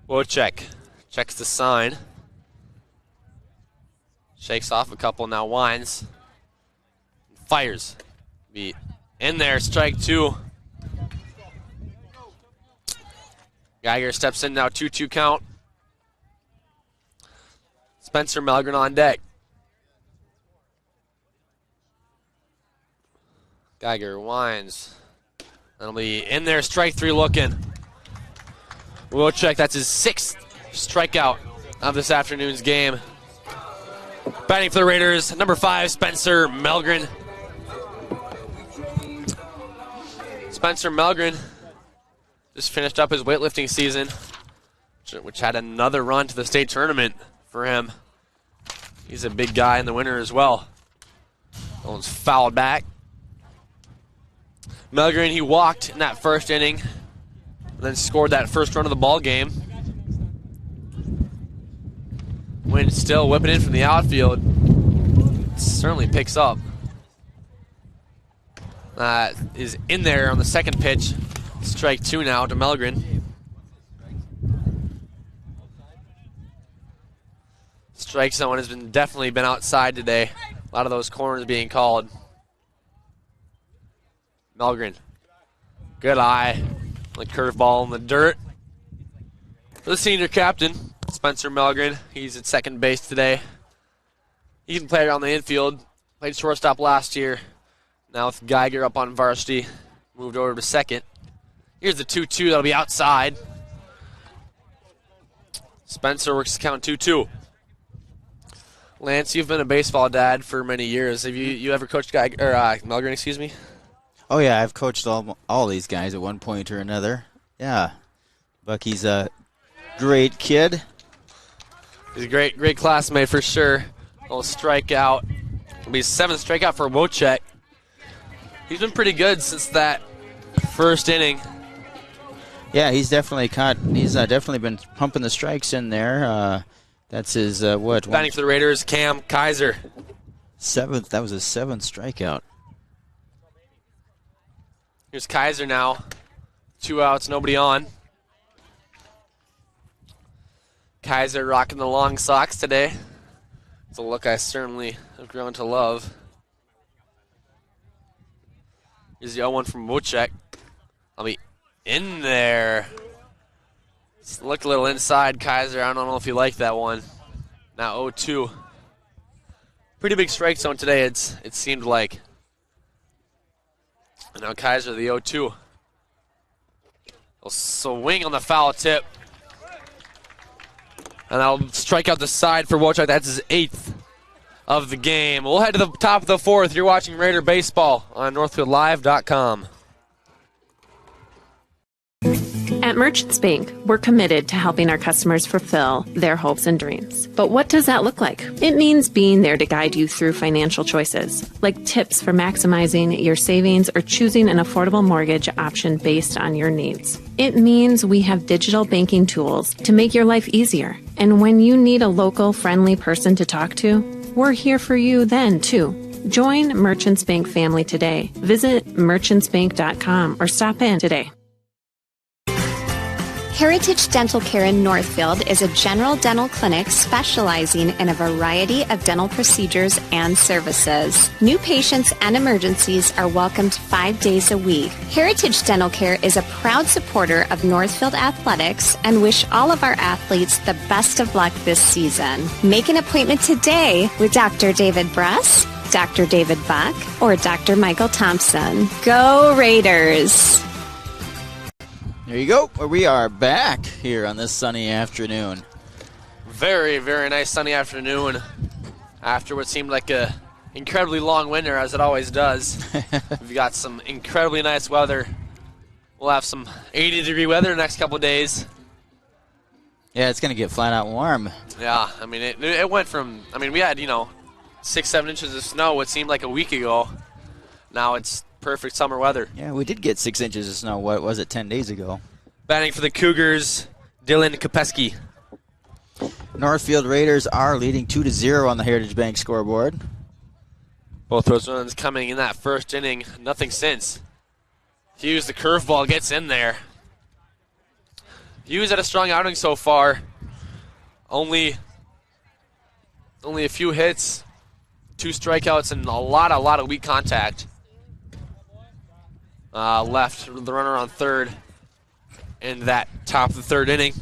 Wojciech checks the sign. Shakes off a couple, now winds. Fires. Be in there, strike 2. Geiger steps in now, 2-2 count. Spencer Melgren on deck. Geiger winds. That'll be in there, strike 3 looking. Wojciech, that's his 6th strikeout of this afternoon's game. Batting for the Raiders, number 5, Spencer Melgren. Spencer Melgren just finished up his weightlifting season, which had another run to the state tournament for him. He's a big guy in the winter as well. That one's fouled back. Melgren, he walked in that first inning, and then scored that first run of the ball game. Wind still whipping in from the outfield. Certainly picks up. Is in there on the second pitch. Strike 2 now to Melgren. Strike zone has definitely been outside today. A lot of those corners being called. Melgren. Good eye. The curveball in the dirt. For the senior captain, Spencer Melgren. He's at second base today. He can play around the infield. Played shortstop last year. Now with Geiger up on varsity. Moved over to second. Here's the 2-2. That'll be outside. Spencer works the count 2-2. Lance, you've been a baseball dad for many years. Have you ever coached Melgren, excuse me? Oh, yeah, I've coached all these guys at one point or another. Yeah. Bucky's a great kid. He's a great classmate for sure. Little strikeout. It'll be his 7th strikeout for Wojciech. He's been pretty good since that first inning. Yeah, he's definitely definitely been pumping the strikes in there. That's his what? Batting for the Raiders, Cam Kaiser. 7th. That was his 7th strikeout. Here's Kaiser now. 2 outs, nobody on. Kaiser rocking the long socks today. It's a look I certainly have grown to love. Here's the 0-1 from Wojcik. I'll be in there. Just looked a little inside, Kaiser. I don't know if you like that one. Now 0-2. Pretty big strike zone today, it seemed like. And now Kaiser, the 0-2. He'll swing on the foul tip. And that'll strike out the side for Wojcik. That's his 8th of the game. We'll head to the top of the 4th. You're watching Raider Baseball on NorthfieldLive.com. At Merchants Bank, we're committed to helping our customers fulfill their hopes and dreams. But what does that look like? It means being there to guide you through financial choices, like tips for maximizing your savings or choosing an affordable mortgage option based on your needs. It means we have digital banking tools to make your life easier. And when you need a local, friendly person to talk to, we're here for you then, too. Join Merchants Bank family today. Visit merchantsbank.com or stop in today. Heritage Dental Care in Northfield is a general dental clinic specializing in a variety of dental procedures and services. New patients and emergencies are welcomed 5 days a week. Heritage Dental Care is a proud supporter of Northfield Athletics and wish all of our athletes the best of luck this season. Make an appointment today with Dr. David Bress, Dr. David Buck, or Dr. Michael Thompson. Go Raiders! There you go. We are back here on this sunny afternoon. Very, very nice sunny afternoon after what seemed like a incredibly long winter, as it always does. We've got some incredibly nice weather. We'll have some 80-degree weather the next couple days. Yeah, it's going to get flat out warm. Yeah, I mean, it went from, we had, 6-7 inches of snow what seemed like a week ago. Now it's perfect summer weather. Yeah, we did get 6 inches of snow. What was it, 10 days ago? Batting for the Cougars, Dylan Kopeski. Northfield Raiders are leading 2-0 on the Heritage Bank scoreboard. Both those runs coming in that first inning. Nothing since. Hughes, the curveball, gets in there. Hughes had a strong outing so far. Only a few hits, 2 strikeouts, and a lot of weak contact. Left the runner on third in that top of the third inning.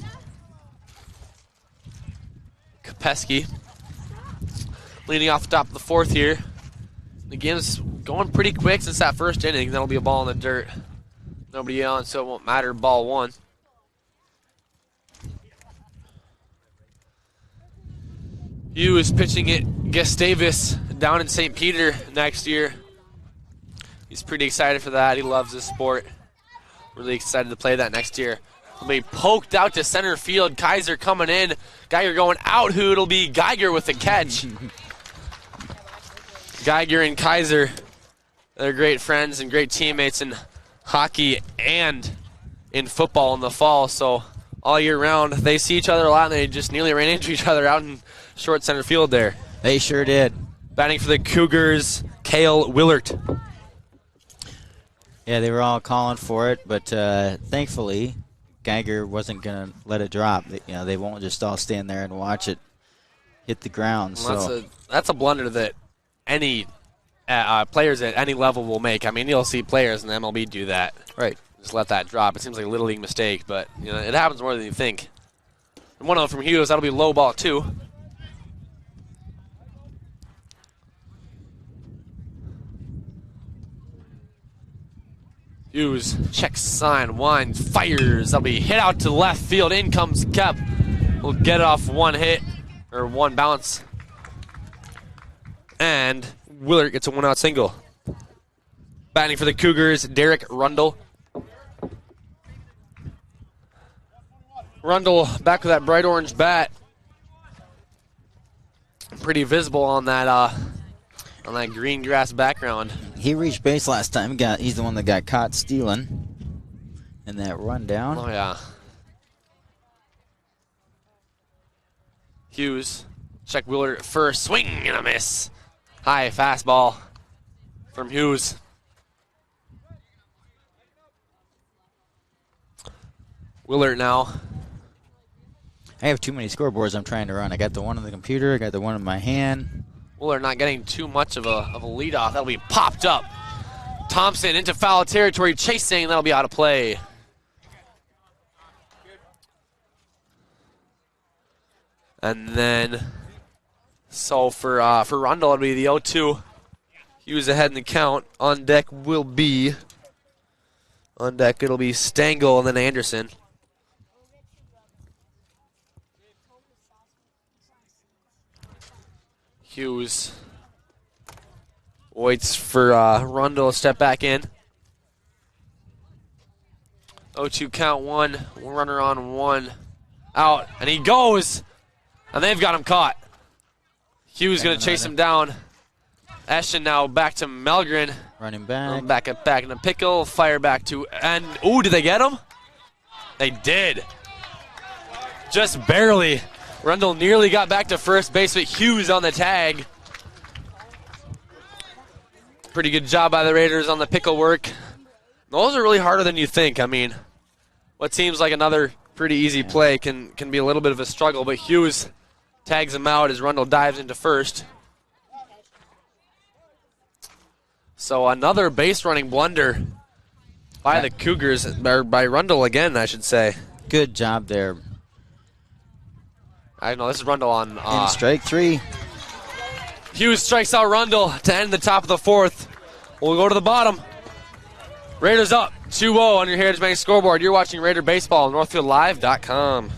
Kopeski leading off the top of the 4th here. The game's going pretty quick since that first inning. That'll be a ball in the dirt. Nobody on, so it won't matter. Ball 1. Hughes pitching it Gustavus down in St. Peter next year. He's pretty excited for that. He loves this sport. Really excited to play that next year. It'll be poked out to center field. Kaiser coming in. Geiger going out. Who it'll be Geiger with the catch. Geiger and Kaiser, they're great friends and great teammates in hockey and in football in the fall. So all year round, they see each other a lot, and they just nearly ran into each other out in short center field there. They sure did. Batting for the Cougars, Cale Willert. Yeah, they were all calling for it, but thankfully, Geiger wasn't going to let it drop. They won't just all stand there and watch it hit the ground. Well, so that's a blunder that any players at any level will make. You'll see players in the MLB do that. Right. Just let that drop. It seems like a little league mistake, but it happens more than you think. And 1-0 from Hughes. That'll be low ball 2. Hughes checks sign, winds, fires. That'll be hit out to left field. In comes Kep. We'll get it off one hit, or one bounce. And Willard gets a 1-out single. Batting for the Cougars, Derek Rundle. Rundle back with that bright orange bat. Pretty visible on that green grass background. He reached base last time. He's the one that got caught stealing in that rundown. Oh, yeah. Hughes, check Willard at first. Swing and a miss. High fastball from Hughes. Willert now. I have too many scoreboards I'm trying to run. I got the one on the computer. I got the one in my hand. Willert not getting too much of a lead off. That'll be popped up. Thompson into foul territory, chasing. That'll be out of play. And then, so for Rundle, it'll be the 0-2. Hughes ahead in the count. On deck it'll be Stengel and then Anderson. Hughes waits for Rundle to step back in. 0-2 count, one runner on, one out, and he goes, and they've got him caught. Hughes going to chase him down. Eschen now back to Melgren. Running back. Back in the pickle, fire back to, and ooh, did they get him? They did. Just barely. Rundle nearly got back to first base, but Hughes on the tag. Pretty good job by the Raiders on the pickle work. Those are really harder than you think. I mean, what seems like another pretty easy play can be a little bit of a struggle, but Hughes tags him out as Rundle dives into first. So another base running blunder by the Cougars, or by Rundle again, I should say. Good job there. I know, this is Rundle on... in strike three. Hughes strikes out Rundle to end the top of the fourth. We'll go to the bottom. Raiders up 2-0 on your Heritage Bank scoreboard. You're watching Raider Baseball on NorthfieldLive.com.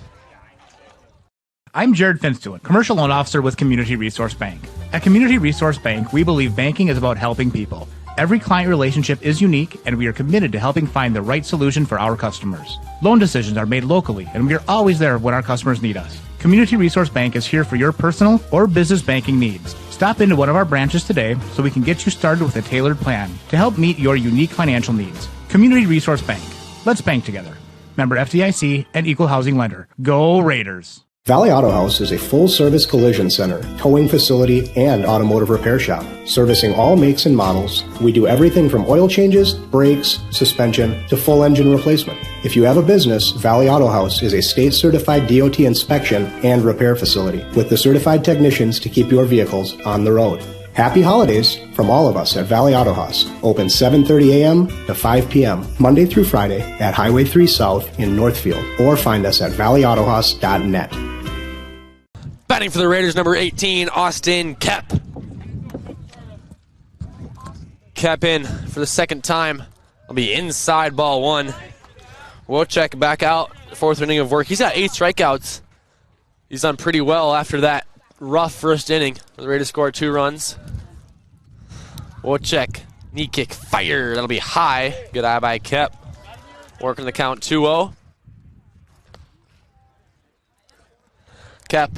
I'm Jared Finstuen, Commercial Loan Officer with Community Resource Bank. At Community Resource Bank, we believe banking is about helping people. Every client relationship is unique, and we are committed to helping find the right solution for our customers. Loan decisions are made locally, and we are always there when our customers need us. Community Resource Bank is here for your personal or business banking needs. Stop into one of our branches today so we can get you started with a tailored plan to help meet your unique financial needs. Community Resource Bank. Let's bank together. Member FDIC and Equal Housing Lender. Go Raiders! Valley Auto House is a full-service collision center, towing facility, and automotive repair shop. Servicing all makes and models, we do everything from oil changes, brakes, suspension, to full engine replacement. If you have a business, Valley Auto House is a state-certified DOT inspection and repair facility with the certified technicians to keep your vehicles on the road. Happy holidays from all of us at Valley Auto House. Open 7:30 a.m. to 5 p.m. Monday through Friday at Highway 3 South in Northfield, or find us at valleyautohouse.net. Batting for the Raiders, number 18, Austin Kep. Kep in for the second time. I'll be inside ball one. Wojciech back out, fourth inning of work. He's got 8 strikeouts. He's done pretty well after that rough first inning. The Raiders scored 2 runs. Wojciech, knee kick, fire. That'll be high. Good eye by Kep. Working the count 2-0. Kep,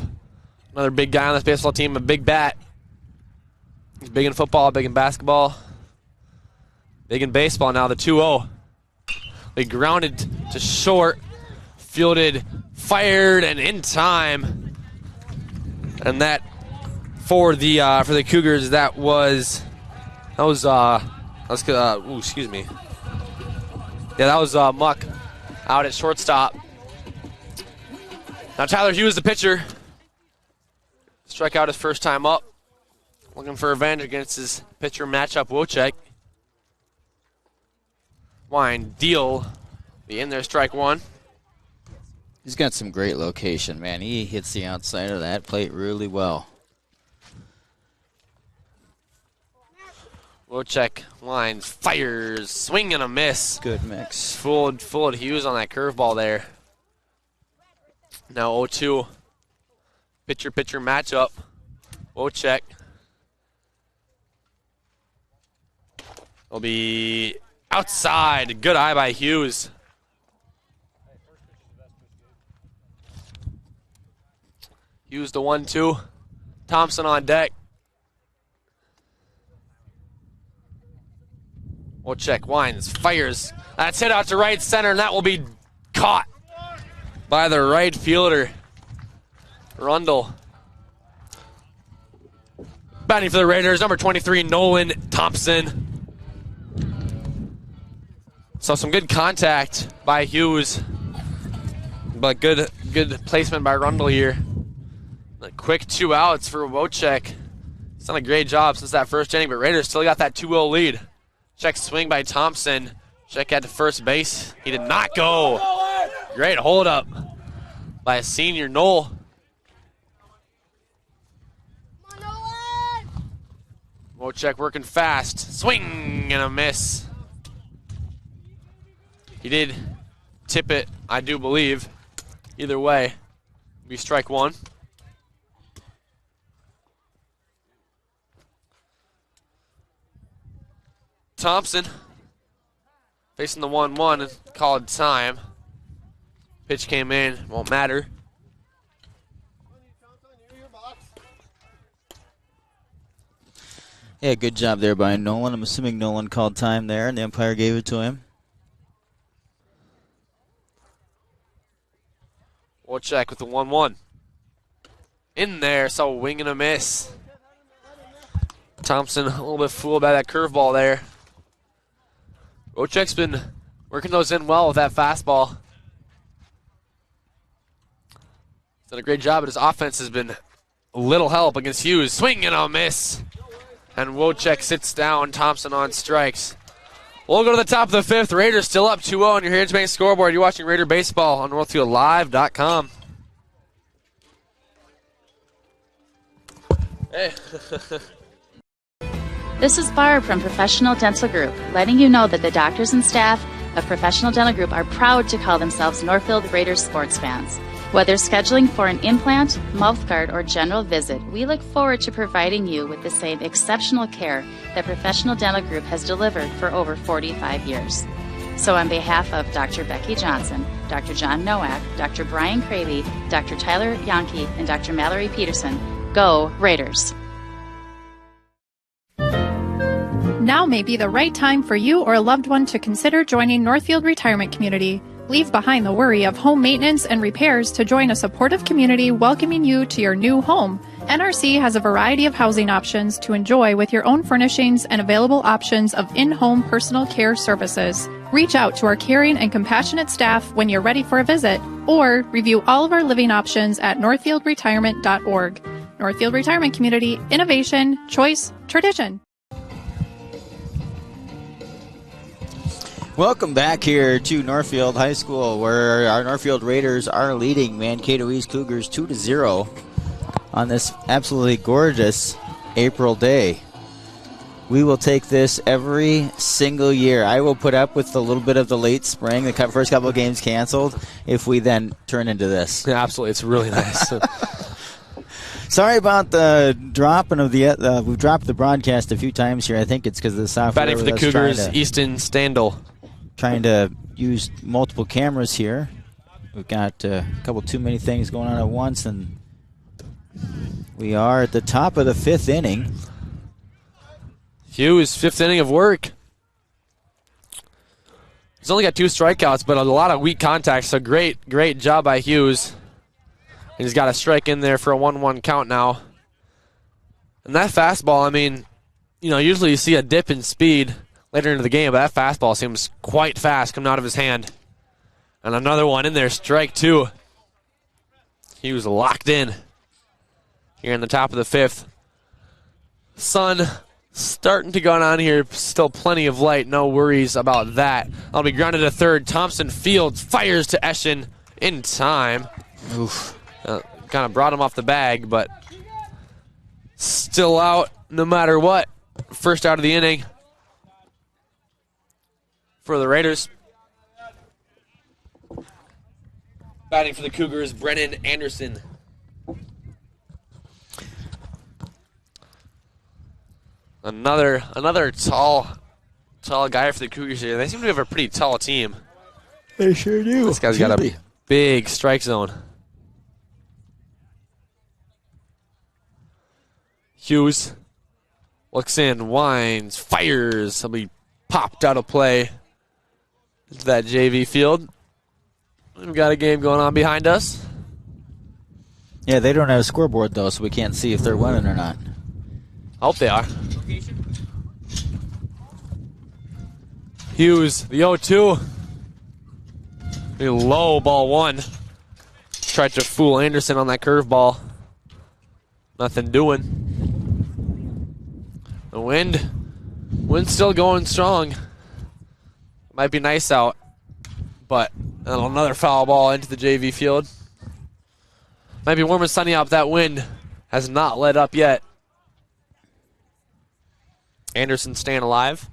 another big guy on this baseball team, a big bat. He's big in football, big in basketball, big in baseball now, the 2-0. They grounded to short, fielded, fired, and in time. And that for the Cougars, excuse me. Yeah, that was Muck out at shortstop. Now Tyler Hughes, the pitcher, struck out his first time up. Looking for revenge against his pitcher matchup, Wojciech. Wine, deal, be in there, strike one. He's got some great location, man. He hits the outside of that plate really well. Wojciech lines, fires, swing and a miss. Good mix. Fooled Hughes on that curveball there. Now 0-2. Pitcher matchup. Wojciech will be outside. Good eye by Hughes. Hughes the 1-2. Thompson on deck. Wojciech winds, fires. That's hit out to right center, and that will be caught by the right fielder, Rundle. Batting for the Raiders, number 23, Nolan Thompson. So some good contact by Hughes. but good placement by Rundle here. A quick 2 outs for Wojcik. He's done a great job since that first inning, but Raiders still got that 2-0 lead. Check swing by Thompson. Check at the first base. He did not go. Great hold up by a senior Knoll. Wojcik working fast. Swing and a miss. He did tip it, I do believe. Either way, we strike one. Thompson facing the 1-1 and called time. Pitch came in, won't matter. Yeah, good job there by Nolan. I'm assuming Nolan called time there, and the umpire gave it to him. Wojcik with the 1-1. In there, so wing and a miss. Thompson a little bit fooled by that curveball there. Wojcik's been working those in well with that fastball. He's done a great job, but his offense has been a little help against Hughes. Swing and a miss. And Wojcik sits down. Thompson on strikes. We'll go to the top of the fifth. Raiders still up 2-0 on your Heritage Bank scoreboard. You're watching Raider Baseball on NorthfieldLive.com. Hey. This is Barb from Professional Dental Group, letting you know that the doctors and staff of Professional Dental Group are proud to call themselves Northfield Raiders sports fans. Whether scheduling for an implant, mouthguard, or general visit, we look forward to providing you with the same exceptional care that Professional Dental Group has delivered for over 45 years. So on behalf of Dr. Becky Johnson, Dr. John Nowak, Dr. Brian Cravey, Dr. Tyler Yonke, and Dr. Mallory Peterson, go Raiders! Now may be the right time for you or a loved one to consider joining Northfield Retirement Community. Leave behind the worry of home maintenance and repairs to join a supportive community welcoming you to your new home. NRC has a variety of housing options to enjoy with your own furnishings and available options of in-home personal care services. Reach out to our caring and compassionate staff when you're ready for a visit, or review all of our living options at northfieldretirement.org. Northfield Retirement Community, innovation, choice, tradition. Welcome back here to Northfield High School, where our Northfield Raiders are leading Mankato East Cougars 2-0 on this absolutely gorgeous April day. We will take this every single year. I will put up with a little bit of the late spring, the first couple of games canceled, if we then turn into this. Yeah, absolutely. It's really nice. Sorry about the dropping of the. We've dropped the broadcast a few times here. I think it's because of the software. Batting for the Cougars, Easton Standel. Trying to use multiple cameras here. We've got a couple too many things going on at once, and we are at the top of the fifth inning. Hughes, fifth inning of work. He's only got 2 strikeouts, but a lot of weak contact, so great job by Hughes. And he's got a strike in there for a 1-1 count now. And that fastball, I mean, you know, usually you see a dip in speed later into the game, but that fastball seems quite fast coming out of his hand. And another one in there, strike 2. He was locked in here in the top of the fifth. Sun starting to go on here, still plenty of light, no worries about that. I'll be grounded to third. Thompson fields, fires to Eschen in time. Oof. Kind of brought him off the bag, but still out no matter what. First out of the inning for the Raiders. Batting for the Cougars, Brennan Anderson. Another tall guy for the Cougars here. They seem to have a pretty tall team. They sure do. This guy's got a big strike zone. Hughes looks in, winds, fires. He'll be popped out of play into that JV field. We've got a game going on behind us. Yeah, they don't have a scoreboard, though, so we can't see if they're winning or not. I hope they are. Hughes, the 0-2. A low ball 1. tried to fool Anderson on that curveball. Nothing doing. The wind's still going strong. Might be nice out, but another foul ball into the JV field. Might be warm and sunny out, but that wind has not let up yet. Anderson staying alive.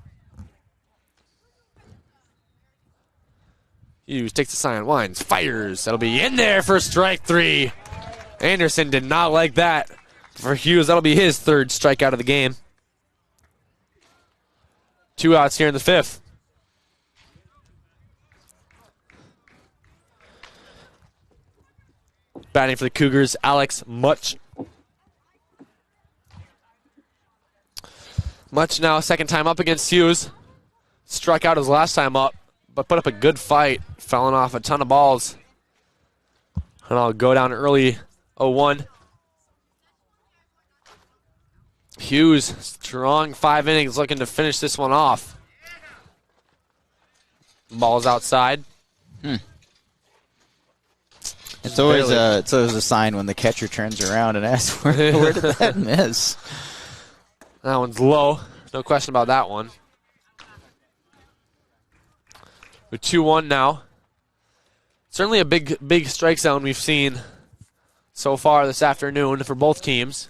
Hughes takes the sign, winds, fires. That'll be in there for strike 3. Anderson did not like that. For Hughes, that'll be his 3rd strikeout of the game. 2 outs here in the 5th. Batting for the Cougars, Alex Much. Much now, 2nd time up against Hughes. Struck out his last time up, but put up a good fight, fouling off a ton of balls. And I'll go down early 0-1. Hughes, strong 5 innings, looking to finish this one off. Ball's outside. It's always a sign when the catcher turns around and asks, where did that miss? That one's low. No question about that one. With 2-1 now. Certainly a big strike zone we've seen so far this afternoon for both teams.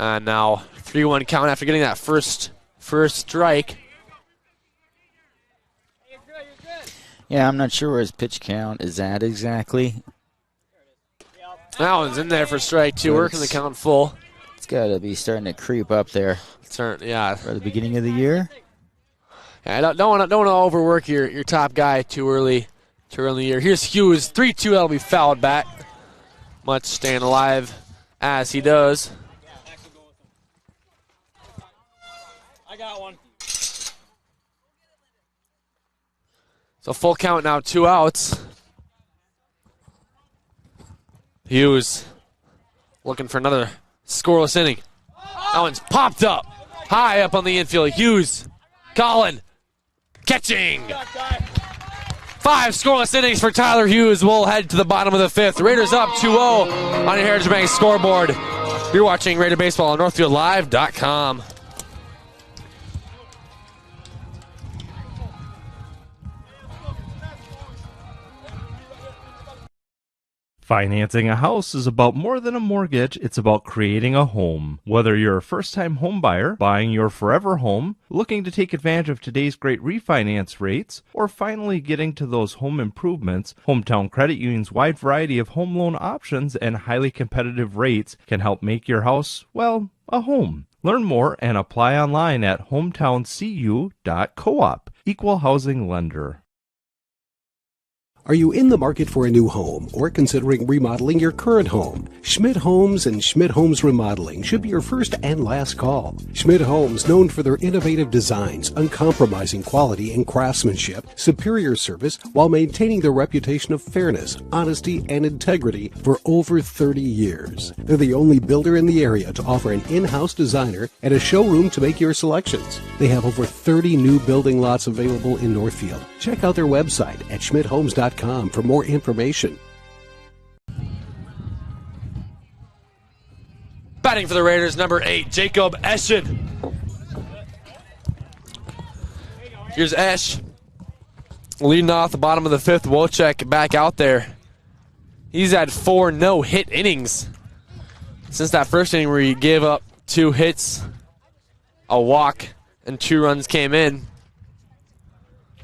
And now 3-1 count after getting that first strike. Yeah, I'm not sure where his pitch count is at exactly. That one's in there for strike 2, working the count full. It's got to be starting to creep up there. Yeah. For the beginning of the year. Yeah, I don't want to overwork your top guy too early in the year. Here's Hughes, 3-2. That'll be fouled back. Much staying alive as he does. I got one. So full count now, 2 outs. Hughes looking for another scoreless inning. That one's popped up, high up on the infield. Hughes, Colin, catching. 5 scoreless innings for Tyler Hughes. We'll head to the bottom of the 5th. Raiders up 2-0 on your Heritage Bank scoreboard. You're watching Raider Baseball on NorthfieldLive.com. Financing a house is about more than a mortgage, it's about creating a home. Whether you're a first-time home buyer, buying your forever home, looking to take advantage of today's great refinance rates, or finally getting to those home improvements, Hometown Credit Union's wide variety of home loan options and highly competitive rates can help make your house, well, a home. Learn more and apply online at hometowncu.coop. Equal housing lender. Are you in the market for a new home or considering remodeling your current home? Schmidt Homes and Schmidt Homes Remodeling should be your first and last call. Schmidt Homes, known for their innovative designs, uncompromising quality and craftsmanship, superior service, while maintaining their reputation of fairness, honesty, and integrity for over 30 years. They're the only builder in the area to offer an in-house designer and a showroom to make your selections. They have over 30 new building lots available in Northfield. Check out their website at schmidthomes.com for more information. Batting for the Raiders, number 8, Jacob Eschen. Here's Esch. Leading off the bottom of the 5th, Wojciech back out there. He's had 4 no-hit innings since that first inning where he gave up 2 hits, a walk, and 2 runs came in.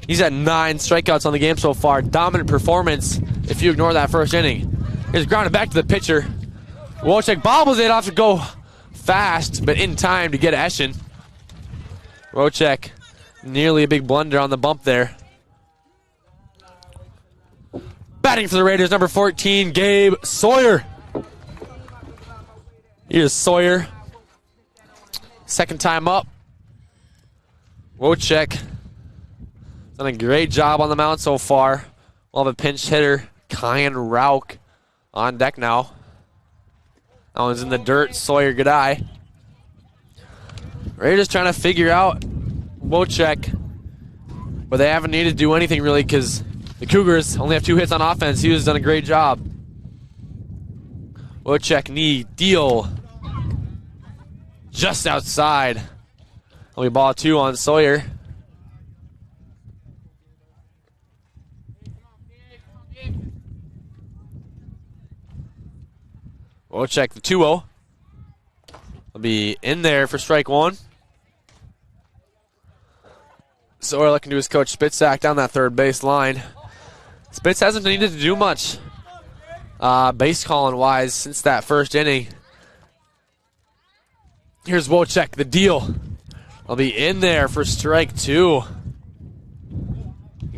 He's had 9 strikeouts on the game so far. Dominant performance if you ignore that first inning. Here's grounded back to the pitcher. Wojciech bobbles it off to go fast, but in time to get Eschen. Wojciech nearly a big blunder on the bump there. Batting for the Raiders, number 14, Gabe Sawyer. Here's Sawyer. 2nd time up. Wojciech done a great job on the mound so far. We'll have a pinch hitter, Kyan Rauch, on deck now. That one's in the dirt. Sawyer, good eye. Raiders trying to figure out Wojciech, but they haven't needed to do anything really because The Cougars only have 2 hits on offense. Hughes has done a great job. Wojciech knee deal. Just outside. Only ball 2 on Sawyer. Wojciech the 2-0. Will be in there for strike 1. Sawyer looking to his coach Spitzak down that third base line. Spitz hasn't needed to do much base calling wise since that first inning. Here's Wojciech, the deal. I'll be in there for strike 2.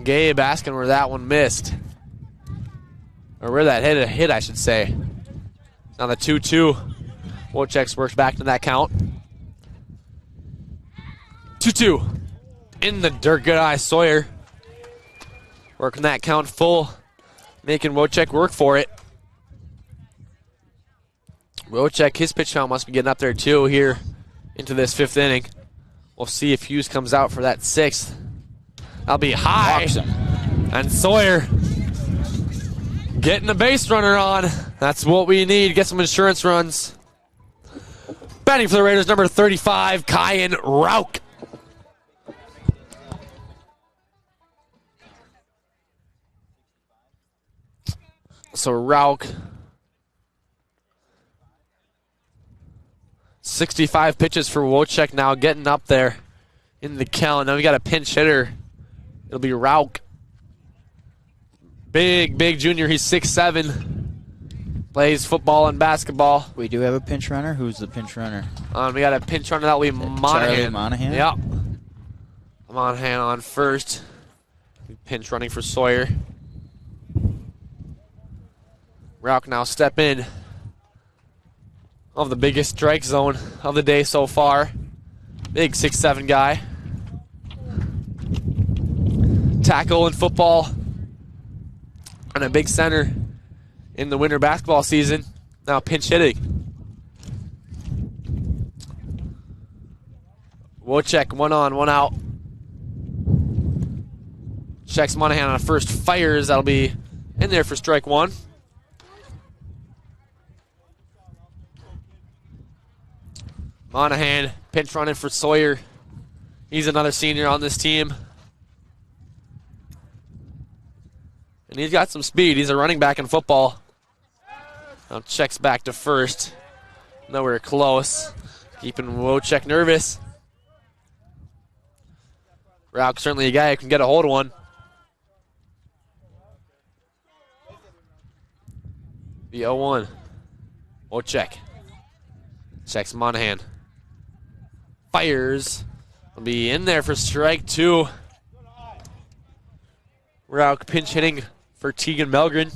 Gabe asking where that one missed. Or where that hit, I should say. Now the 2-2. Wojciech works back to that count. 2-2. In the dirt, good eye, Sawyer. Working that count full. Making Wojciech work for it. Wojciech, his pitch count must be getting up there too here into this 5th inning. We'll see if Hughes comes out for that 6th. That'll be high. And Sawyer getting a base runner on. That's what we need. Get some insurance runs. Batting for the Raiders, number 35, Kyan Rauch. So Rauch, 65 pitches for Wojciech now, getting up there in the count. Now we got a pinch hitter. It'll be Rauch. Big junior. He's 6'7". Plays football and basketball. We do have a pinch runner. Who's the pinch runner? We got a pinch runner. That'll be Monahan. Charlie Monahan? Yep. Monahan on first. Pinch running for Sawyer. Rauch now step in of the biggest strike zone of the day so far. Big 6'7" guy. Tackle in football and a big center in the winter basketball season. Now pinch hitting. Wojciech 1 on, 1 out. Checks Monahan on first, fires. That'll be in there for strike 1. Monahan pinch running for Sawyer. He's another senior on this team. And he's got some speed. He's a running back in football. Now checks back to first. Nowhere close. Keeping Wojciech nervous. Rauch certainly a guy who can get a hold of one. The 0-1. Wojciech. Checks Monahan. Fires. Will be in there for strike 2. Rauch pinch hitting for Tegan Melgren.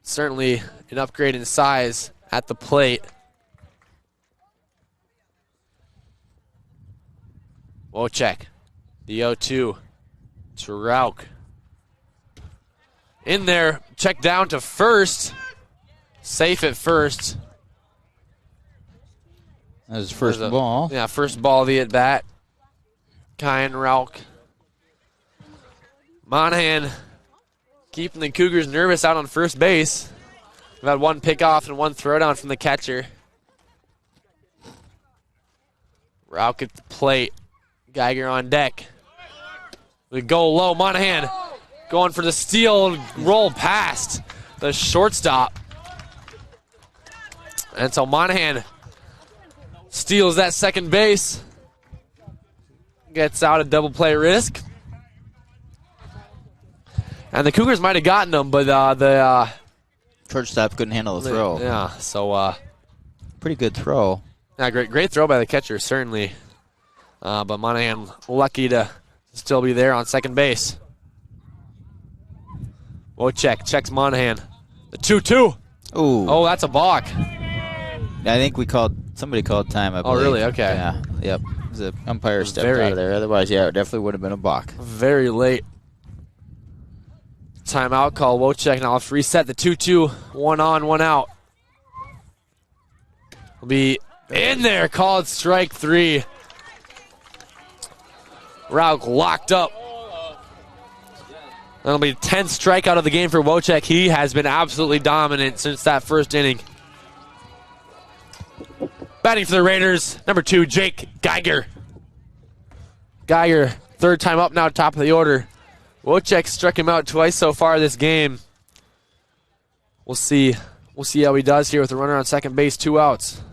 Certainly an upgrade in size at the plate. Wojciech. The 0-2 to Rauch. In there, check down to first. Safe at first. That was his first ball. Yeah, first ball of the at-bat. Kyan Rauch. Monahan keeping the Cougars nervous out on first base. We've had 1 pickoff and 1 throwdown from the catcher. Rauch at the plate. Geiger on deck. We go low. Monahan going for the steal. Roll past the shortstop. And so Monahan steals that second base. Gets out a double play risk. And the Cougars might have gotten him, but the shortstop couldn't handle the throw. Yeah, so pretty good throw. Yeah, great throw by the catcher, certainly. But Monahan lucky to still be there on second base. Wojciech checks Monahan. The 2-2. Ooh. Oh, that's a balk. I think somebody called time, I believe. Oh, really? Okay. Yeah, yep. The umpire stepped out of there. Otherwise, yeah, it definitely would have been a balk. Very late. Timeout call. Wojciech now let's reset the 2-2. 1 on, 1 out. Will be in there. Called strike 3. Rauch locked up That'll be 10th strikeout of the game for Wojciech. He has been absolutely dominant since that first inning. Batting for the Raiders, number 2, Jake Geiger. Geiger, third time up now, top of the order. Wojciech struck him out twice so far this game. We'll see how he does here with a runner on second base, 2 outs.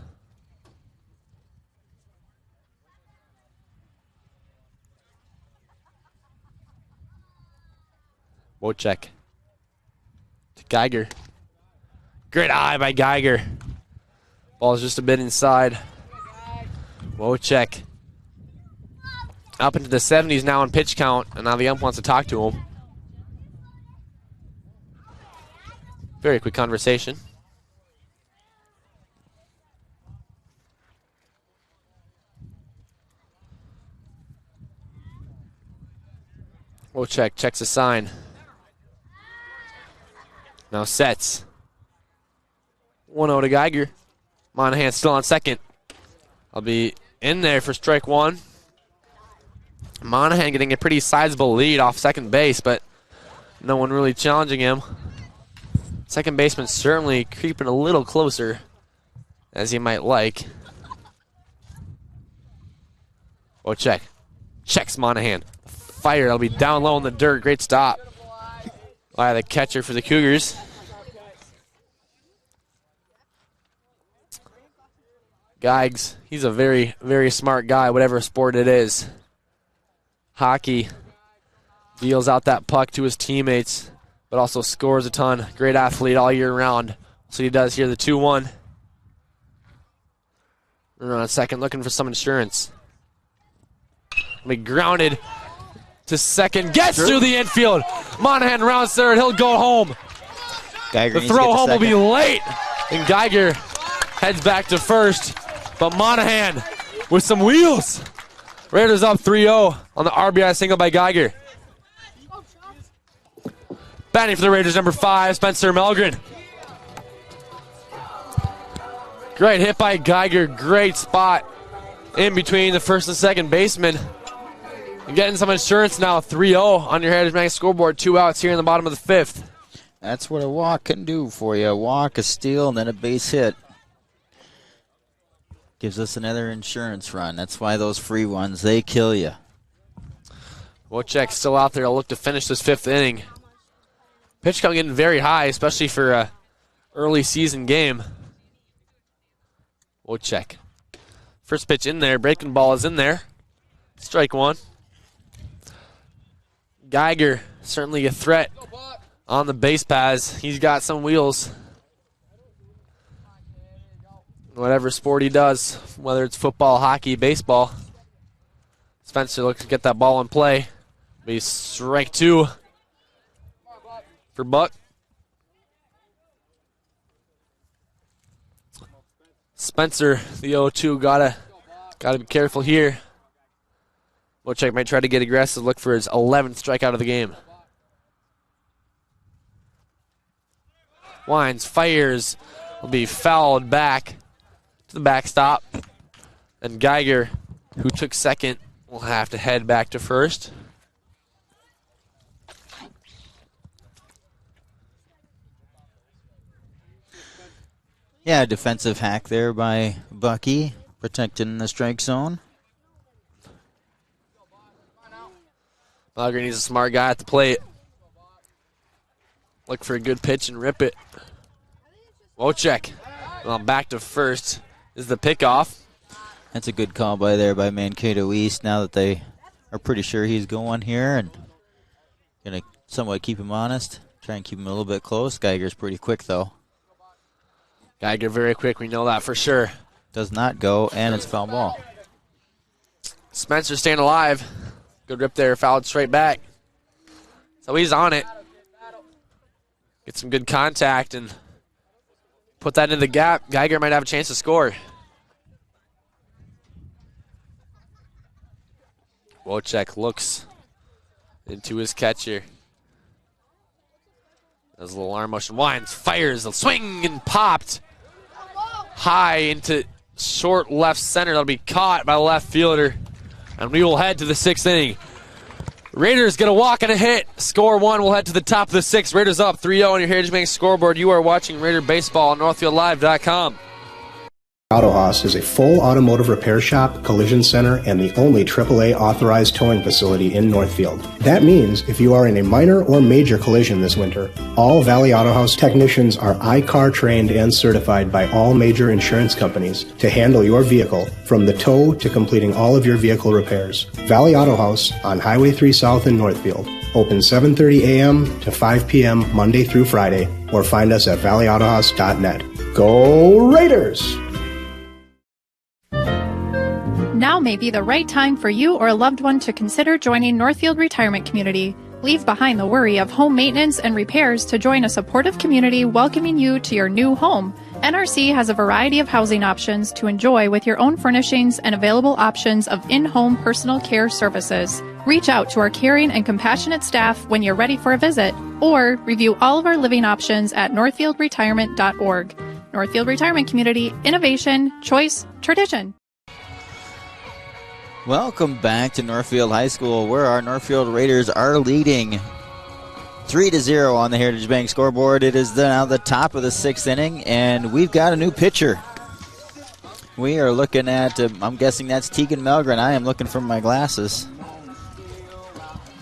Wojciech to Geiger. Great eye by Geiger. Ball's just a bit inside. Wojciech up into the 70s now in pitch count, and now the ump wants to talk to him. Very quick conversation. Wojciech checks a sign. Now sets. 1-0 to Geiger. Monahan still on second. I'll be in there for strike 1. Monahan getting a pretty sizable lead off second base, but no one really challenging him. Second baseman certainly creeping a little closer, as he might like. Wojciech checks Monahan. Fire, that'll be down low in the dirt. Great stop by the catcher for the Cougars. Geigs, he's a very, very smart guy, whatever sport it is. Hockey, deals out that puck to his teammates, but also scores a ton. Great athlete all year round. So he does here, the 2-1. Runner on second, looking for some insurance. Be grounded to second, gets through the infield. Monahan rounds third, he'll go home. Geiger the throw home will be late, and Geiger heads back to first. But Monahan with some wheels. Raiders up 3-0 on the RBI single by Geiger. Batting for the Raiders, number 5, Spencer Melgren. Great hit by Geiger. Great spot in between the first and second baseman. You're getting some insurance now. 3-0 on your Heritage Bank scoreboard. 2 outs here in the bottom of the 5th. That's what a walk can do for you. A walk, a steal, and then a base hit. Gives us another insurance run. That's why those free ones, they kill you. Wojciech still out there. I'll look to finish this 5th inning. Pitch count getting very high, especially for a early season game. Wojciech. First pitch in there. Breaking ball is in there. Strike 1. Geiger, certainly a threat on the base paths. He's got some wheels. Whatever sport he does, whether it's football, hockey, baseball. Spencer looks to get that ball in play. Be strike 2 for Buck. Spencer, the 0-2, gotta be careful here. Wojciech might try to get aggressive, look for his 11th strikeout of the game. Wines fires, will be fouled back to the backstop. And Geiger, who took second, will have to head back to first. Yeah, defensive hack there by Bucky, protecting the strike zone. Malgren, he's a smart guy at the plate. Look for a good pitch and rip it. Wojciech, well, back to first is the pickoff. That's a good call by Mankato East now that they are pretty sure he's going here and going to somewhat keep him honest. Try and keep him a little bit close. Geiger's pretty quick, though. Geiger very quick, we know that for sure. Does not go, and it's foul ball. Spencer staying alive. Good rip there, fouled straight back. So he's on it. Get some good contact and put that in the gap. Geiger might have a chance to score. Wojciech looks into his catcher. Does a little arm motion. Wines fires, a swing and popped high into short left center. That'll be caught by the left fielder. And we will head to the 6th inning. Raiders get a walk and a hit. Score 1. We'll head to the top of the 6th. Raiders up 3-0 on your Heritage Bank scoreboard. You are watching Raider Baseball on NorthfieldLive.com. Auto Haus is a full automotive repair shop, collision center, and the only AAA authorized towing facility in Northfield. That means if you are in a minor or major collision this winter, all Valley Auto Haus technicians are I-CAR trained and certified by all major insurance companies to handle your vehicle from the tow to completing all of your vehicle repairs. Valley Auto Haus on Highway 3 South in Northfield. Open 7:30 a.m. to 5 p.m. Monday through Friday, or find us at valleyautohaus.net. Go Raiders! Now may be the right time for you or a loved one to consider joining Northfield Retirement Community. Leave behind the worry of home maintenance and repairs to join a supportive community welcoming you to your new home. NRC has a variety of housing options to enjoy with your own furnishings and available options of in-home personal care services. Reach out to our caring and compassionate staff when you're ready for a visit, or review all of our living options at northfieldretirement.org. Northfield Retirement Community, innovation, choice, tradition. Welcome back to Northfield High School, where our Northfield Raiders are leading 3-0 on the Heritage Bank scoreboard. It is now the top of the 6th inning, and we've got a new pitcher. We are looking at, I'm guessing that's Tegan Melgren. I am looking for my glasses.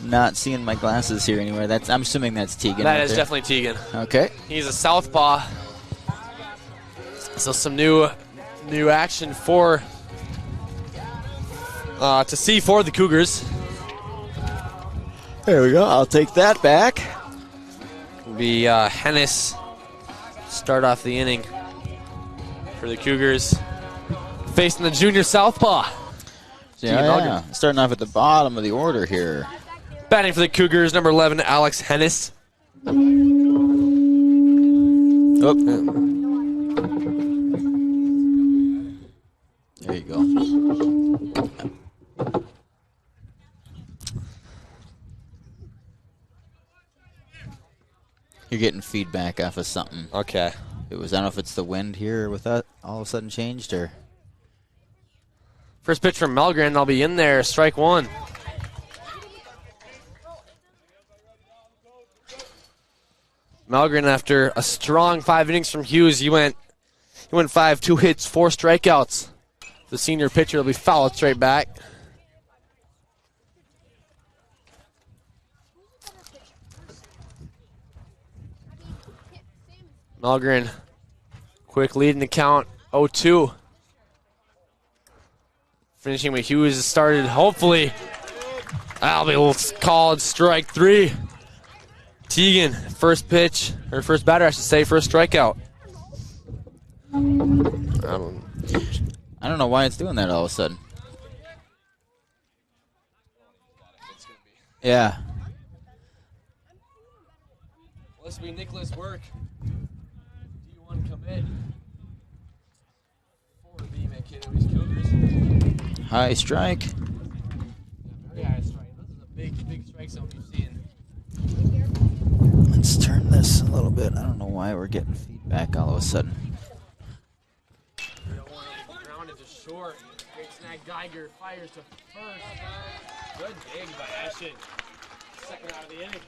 Not seeing my glasses here anywhere. I'm assuming that's Tegan. That right is there. definitely Tegan. Okay. He's a southpaw. So some new action for to see for the Cougars. There we go. I'll take that back. Will be Hennis start off the inning for the Cougars, facing the junior southpaw. Yeah. Starting off at the bottom of the order here. Batting for the Cougars, number 11, Alex Hennis. There you go. You're getting feedback off of something. Okay. I don't know if it's the wind here with that all of a sudden changed or. First pitch from Melgren. I'll be in there. Strike 1. Melgren, after a strong 5 innings from Hughes, he went 5, 2 hits, 4 strikeouts. The senior pitcher will be fouled straight back. Melgren, quick lead in the count, 0-2. Finishing with Hughes started, hopefully. That'll be called strike 3. Tegan, first pitch, or first batter, I should say, first strikeout. I don't know why it's doing that all of a sudden. Yeah. Well, this will be Nicholas Work. D1 commit for the Mankato East Cougars. High strike. Very high strike. This is a big strike zone we've seen. Let's turn this a little bit. I don't know why we're getting feedback all of a sudden. Grounded to short. Great snag. Geiger fires to first. Good dig by Ashton. Second out of the inning.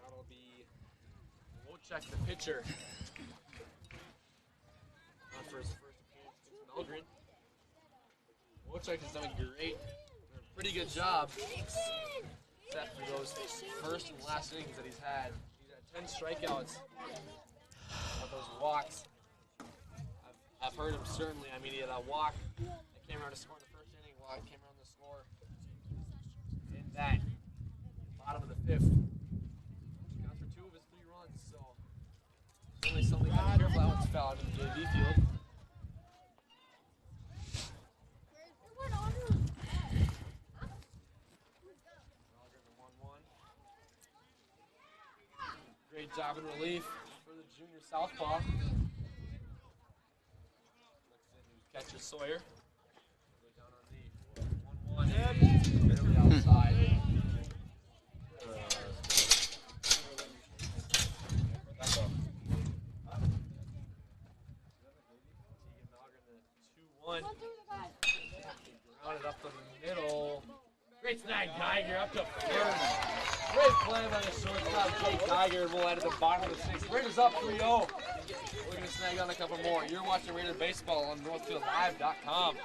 That'll be. We'll check the pitcher. For his first appearance against Melgren. Wojciech has done a pretty good job. Except for those first and last innings that he's had. He's had 10 strikeouts. But those walks, I've heard him certainly. I mean, he had a walk that came around to score in the first inning, walk came around to score in that bottom of the 5th. Got for 2 of his 3 runs, so certainly something to be careful how it's fouled in the JV field. Great job in relief for the junior southpaw. Catcher Sawyer. Down on the 1-1. To the outside. one. Round it up the middle. Great snag, Geiger, up to first. Great play by the shortstop, Jake Geiger. We'll add at the bottom of the sixth. Raiders up 3-0. We're going to snag on a couple more. You're watching Raider Baseball on NorthfieldLive.com.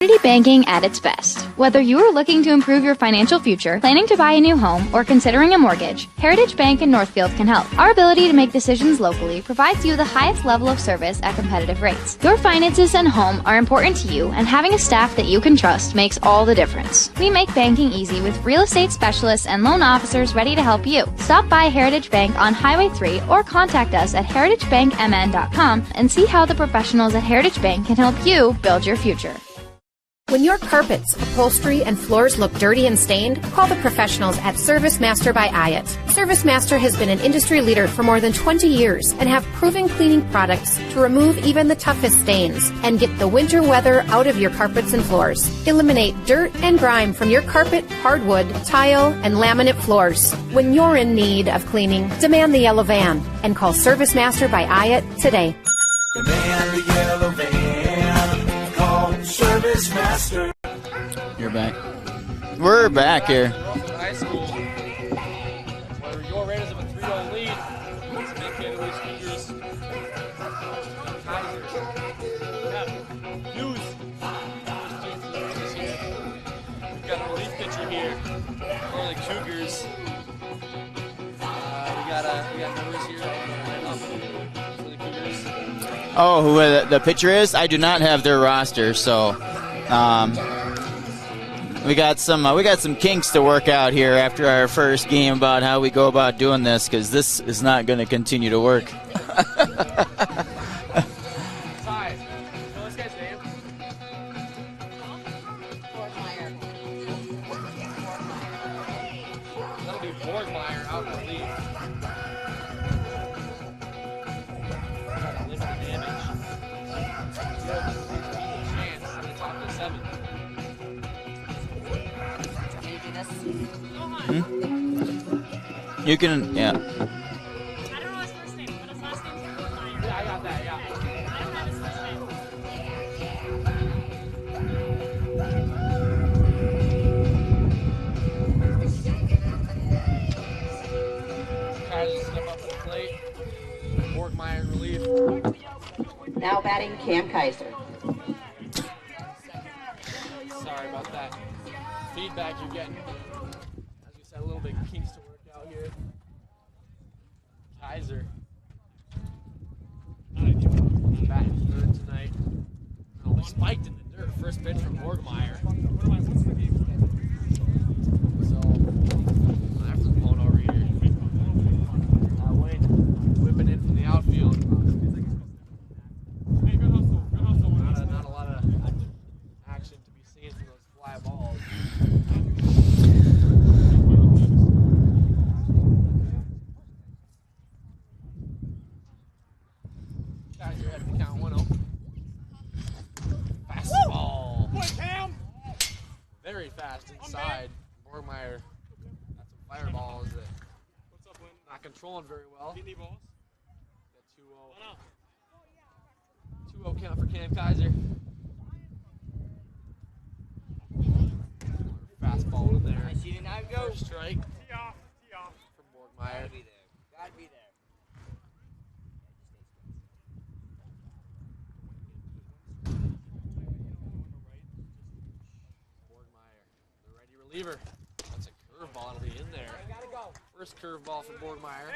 Community banking at its best. Whether you are looking to improve your financial future, planning to buy a new home, or considering a mortgage, Heritage Bank in Northfield can help. Our ability to make decisions locally provides you the highest level of service at competitive rates. Your finances and home are important to you, and having a staff that you can trust makes all the difference. We make banking easy with real estate specialists and loan officers ready to help you. Stop by Heritage Bank on Highway 3 or contact us at heritagebankmn.com and see how the professionals at Heritage Bank can help you build your future. When your carpets, upholstery, and floors look dirty and stained, call the professionals at Service Master by Ayat. Service Master has been an industry leader for more than 20 years and have proven cleaning products to remove even the toughest stains and get the winter weather out of your carpets and floors. Eliminate dirt and grime from your carpet, hardwood, tile, and laminate floors. When you're in need of cleaning, demand the yellow van and call Service Master by Ayat today. Demand the yellow van. Call Service Master. You're back. We're back here. High school. Where your Raiders have a 3-0 lead. It's Mankato Speakers. Kaiser. Hughes. We've got a relief pitcher here for the Cougars. We got numbers here for the Cougars. Oh, who the pitcher is? I do not have their roster, so we got some kinks to work out here after our first game about how we go about doing this, because this is not going to continue to work. That'll be Borgmeyer out in the lead. Lift the damage. Chance at the top of the 7. You can, yeah. I don't know his first name, but his last name is Borgmeyer. Yeah, I got that, yeah. I don't have his first name. Kaiser step up to the plate. Borgmeyer relief. Now batting Cam Kaiser. Sorry about that. Feedback you're getting. As we said, a little bit kinks to work out here. Kaiser. Batting third tonight. Oh, spiked in the dirt. First pitch from Borgmeyer. So, after going over here. Wayne whipping in from the outfield. Not a lot of action to be seen from those fly balls. Kaiser had to count 1-0. Fastball. Very fast inside. Borgmeyer got some fireballs that not controlling very well. Got 2-0. 2-0 count for Cam Kaiser. Fastball in there. First strike from Borgmeyer. Gotta be there. Borgmeyer, the ready reliever. That's a curveball to be in there. First curveball from Borgmeyer.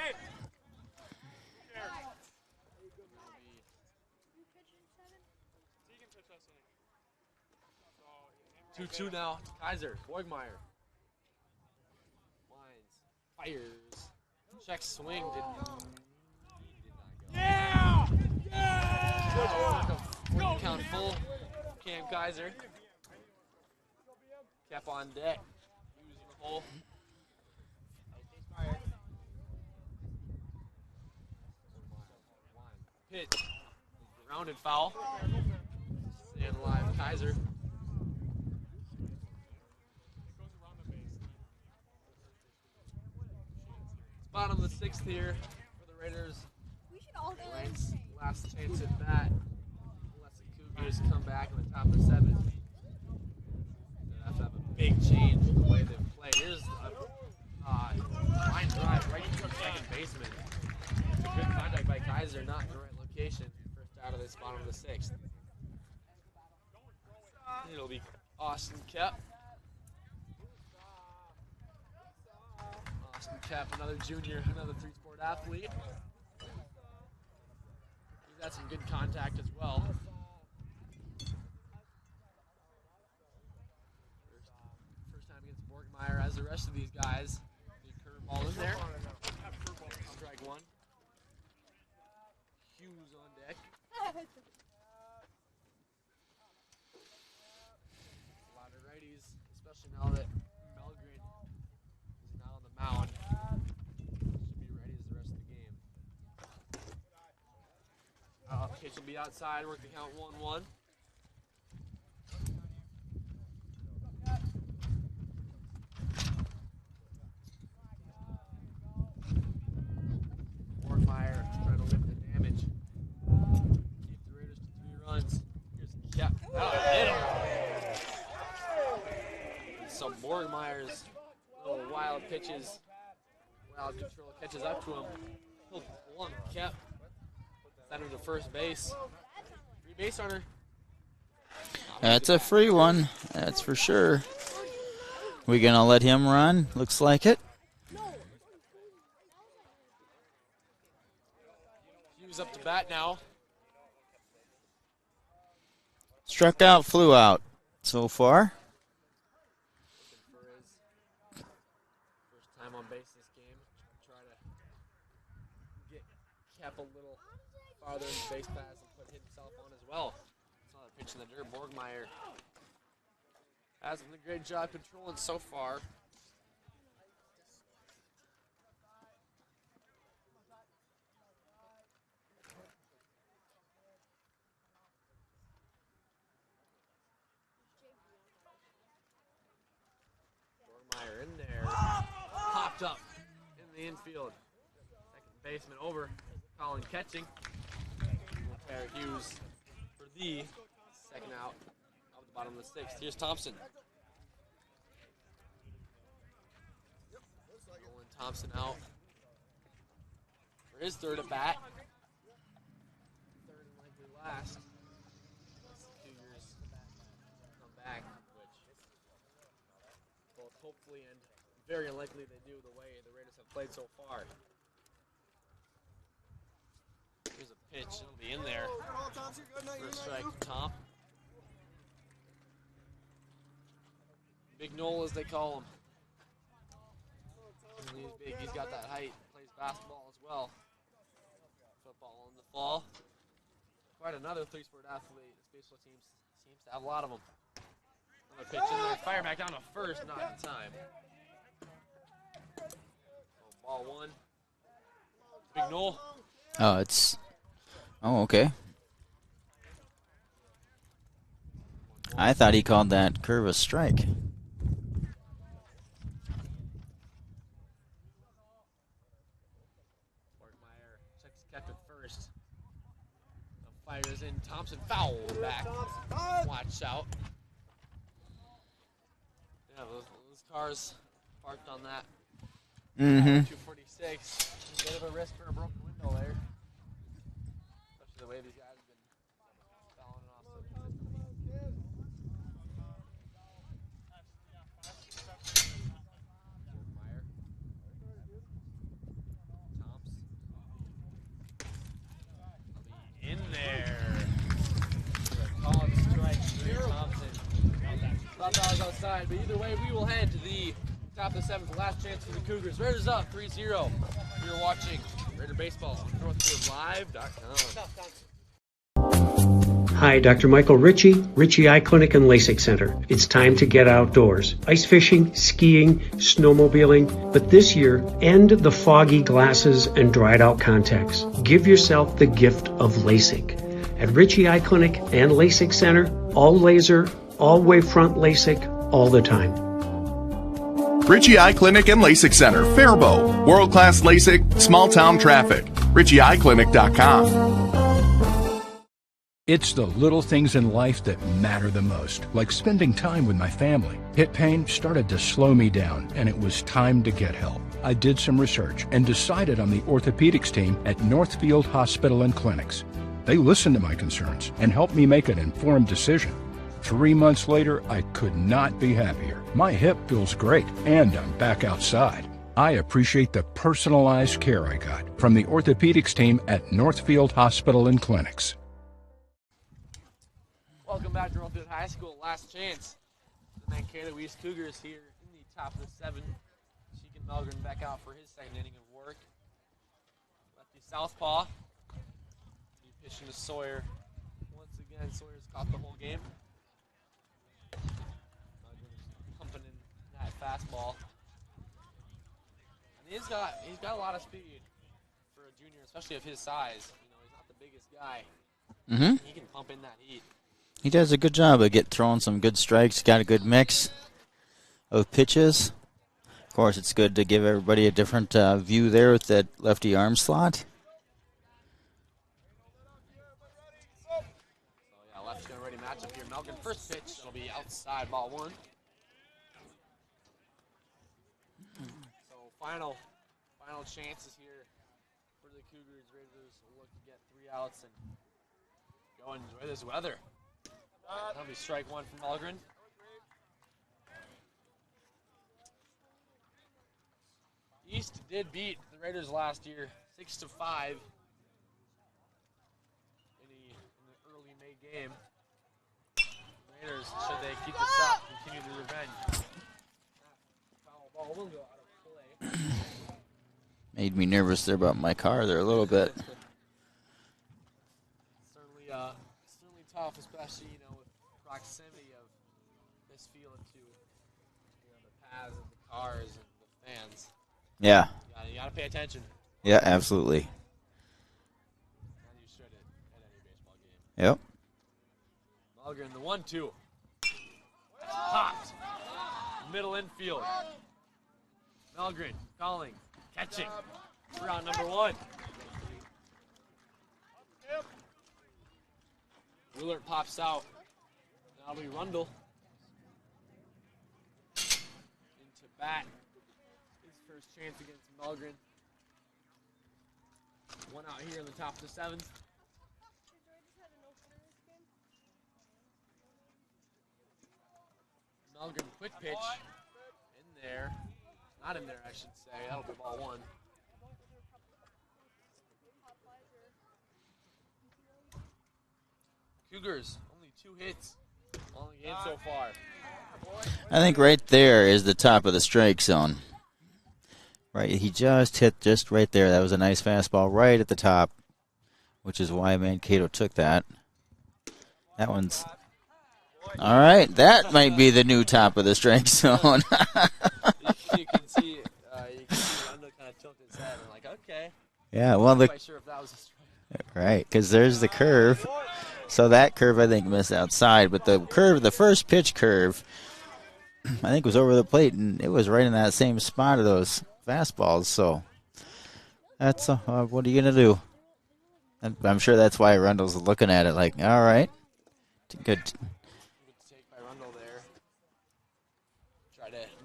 2-2 now. Kaiser, Borgmeyer. Lines, fires. Check swing. Did not go. Yeah! Go! Count full. Cam Kaiser. Cap on deck. Using the hole. Pitch. Rounded foul. Stand alive, Kaiser. Bottom of the 6th here for the Raiders. Lane's last chance at bat. Unless the Cougars come back in the top of the 7th. They have to have a big change in the way they've played. Here's a line drive right to second baseman. Good contact by Kaiser, not in the right location. First out of this bottom of the 6th. It'll be Austin Kep. Austin Kep, another junior, another 3-sport athlete. He's had some good contact as well. First time against Borgmeyer, as the rest of these guys. Big curveball in there. Strike one. Hughes on deck. A lot of righties, especially now that Melgren is not on the mound. Should be ready as the rest of the game. Pitch will be outside, work the count 1-1. Borgmeyer trying to limit the damage. Keep the Raiders to 3 runs. Here's Kep. Some Borgmeyer's little wild pitches, wild control catches up to him. He'll blunt Kep. Send him to first base. Free base runner. That's a free one. That's for sure. We gonna let him run? Looks like it. Hughes up to bat now. Struck out, flew out so far. First time on base this game. Try to get Kep a little farther in the base pass and put himself on as well. It's not a pitch in the dirt. Borgmeyer has done a great job controlling so far. Borgmeyer in there. Popped up in the infield. Second baseman over. Colin catching. Will Hughes for the second out of the bottom of the 6th. Here's Thompson. Nolan Thompson out for his third at bat. Third and likely last. Unless the Cougars come back, which both hopefully and very unlikely they do the way the Raiders have played so far. Here's a pitch, it'll be in there. First strike, Tom. Big Noel, as they call him. He's big, he's got that height, plays basketball as well. Football in the fall. Quite another 3-sport athlete. The baseball team seems to have a lot of them. Another pitch in there, fire back down to first, not in time. So ball 1. Big Noel. Oh, it's... Oh, okay. I thought he called that curve a strike. Borgmeyer checks Kep at first. The fires in. Thompson foul back. Watch out. Yeah, those cars parked on that. 246. A bit of a risk for a broken window there. Especially the way these guys have been fouling off so consistently. Borgmeyer. Thompson. In there. Called strike for Thompson. Thought that was outside, but either way, we will head to the top of the 7th. Last chance for the Cougars. Raiders up 3-0. You're watching Raider Baseball on NorthfieldLive.com. Hi, Dr. Michael Ritchie, Ritchie Eye Clinic and LASIK Center. It's time to get outdoors. Ice fishing, skiing, snowmobiling, but this year, end the foggy glasses and dried out contacts. Give yourself the gift of LASIK. At Ritchie Eye Clinic and LASIK Center, all laser, all wavefront LASIK, all the time. Ritchie Eye Clinic and LASIK Center, Faribault. World-class LASIK, small-town traffic. RichieEyeClinic.com. It's the little things in life that matter the most, like spending time with my family. Hip pain started to slow me down, and it was time to get help. I did some research and decided on the orthopedics team at Northfield Hospital and Clinics. They listened to my concerns and helped me make an informed decision. 3 months later, I could not be happier. My hip feels great, and I'm back outside. I appreciate the personalized care I got from the orthopedics team at Northfield Hospital and Clinics. Welcome back to Northfield High School. Last chance. The Mankato East Cougars here in the top of the 7th. Sheehan Melgren back out for his second inning of work. Lefty southpaw. He pitching to Sawyer. Once again, Sawyer's caught the whole game. Melgren's pumping in that fastball. And he's got a lot of speed for a junior, especially of his size. You know, he's not the biggest guy. Mm-hmm. He can pump in that heat. He does a good job of throwing some good strikes. Got a good mix of pitches. Of course, it's good to give everybody a different view there with that lefty arm slot. So, yeah, lefty's going to ready matchup here. Melgren first pitch. That'll be outside, ball 1. So, final chances here for the Cougars. Raiders will look to get 3 outs and go enjoy this weather. That'll be strike 1 from Melgren. East did beat the Raiders last year 6-5 in the early May game. Raiders, should they keep this up, continue the revenge. Foul ball will go out of play. Made me nervous there about my car there a little bit. Certainly tough, especially with proximity of this field to the paths of the cars and the fans. Yeah. You gotta pay attention. Yeah, absolutely. And you should at any baseball game. Yep. Melgren, the 1-2. That's popped. Middle infield. Melgren calling, catching. Round number 1. Willard pops out. That'll be Rundle. Into bat. His first chance against Melgren. 1 out here in the top of the 7th. Melgren, quick pitch. In there. Not in there, I should say. That'll be ball 1. Cougars, only 2 hits on the game so far. I think right there is the top of the strike zone. Right, he just hit just right there. That was a nice fastball right at the top, which is why Mankato took that. That one's... All right, that might be the new top of the strike zone. You can see Rundle kind of tilt his head and like, okay. Yeah, well, I'm not quite sure if that was a strike. Right, because there's the curve. So that curve, I think, missed outside. But the curve, the first pitch curve, I think was over the plate, and it was right in that same spot of those fastballs. So that's what are you going to do? And I'm sure that's why Rundle's looking at it like, all right, good. Good take by Rundle there.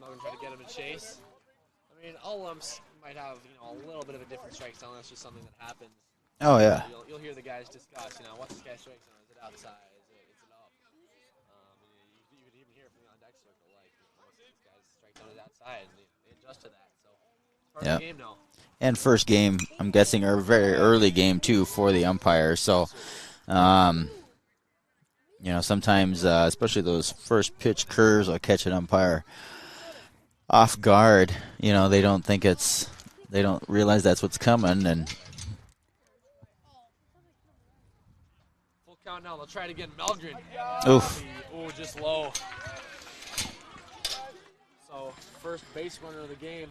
Melgren try to get him to chase. I mean, all lumps might have a little bit of a different strike zone. That's just something that happens. Oh, yeah. You'll hear the guys discuss, what's the guy's strike zone? Is it outside? Is it up? You could even hear it from the on-deck circle, like, most of these guys' strike zone is outside, and they adjust to that. So, it's part of the game now. And first game, I'm guessing, or very early game, too, for the umpire. So, sometimes, especially those first pitch curves will catch an umpire off guard. They don't think they don't realize that's what's coming, and... Count now. They'll try it again. Melgren. Oof. Oh, just low. So, first base runner of the game.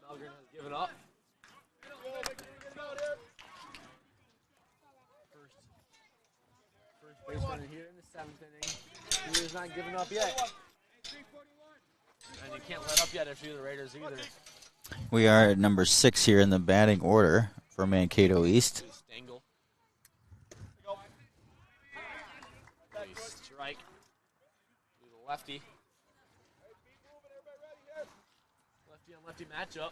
Melgren has given up. First base runner here in the 7th inning. He's not giving up yet. And you can't let up yet if you're the Raiders either. We are at number 6 here in the batting order. for Mankato East. Stengel. Nice strike. To the lefty. Lefty on lefty matchup.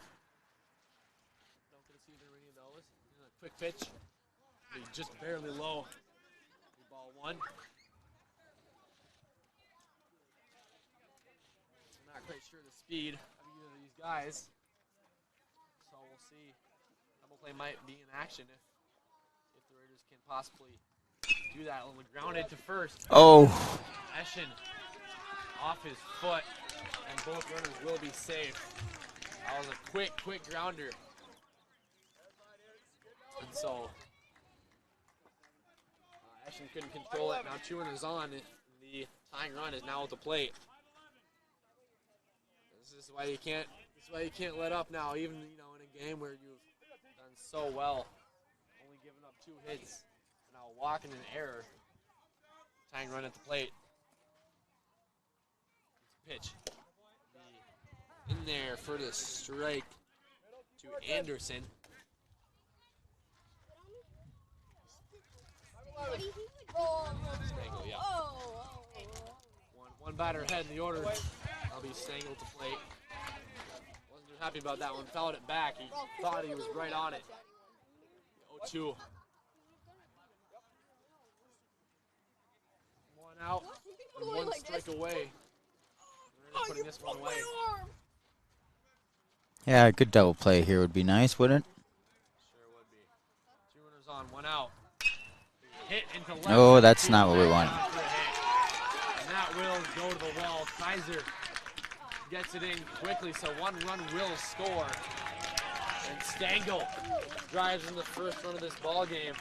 Don't get to see very many of those. A quick pitch. Just barely low. Ball one. I'm not quite sure the speed of either of these guys. So we'll see. Double play might be in action if the Raiders can possibly do that. Only grounded to first. Oh. Eschen off his foot, and both runners will be safe. That was a quick grounder. And so Eschen couldn't control it. Now 2 runners on. The tying run is now at the plate. This is why you can't. This is why you can't let up now, even in a game where you've done so well, only giving up 2 hits. Now walk and an error. Tying run at the plate. Pitch. In there for the strike to Anderson. Stengel, yeah. One batter ahead in the order. I'll be Stengel to plate. Wasn't too happy about that one. Fouled it back. He thought he was right on it. 0-2. One out. And 1 strike away. Putting this one away. Yeah, a good double play here would be nice, wouldn't it? Sure would be. 2 runners on, 1 out. Hit into left. Oh, that's not what we want. And that will go to the wall. Kaiser gets it in quickly, so 1 run will score. And Stengel drives in the first run of this ball game.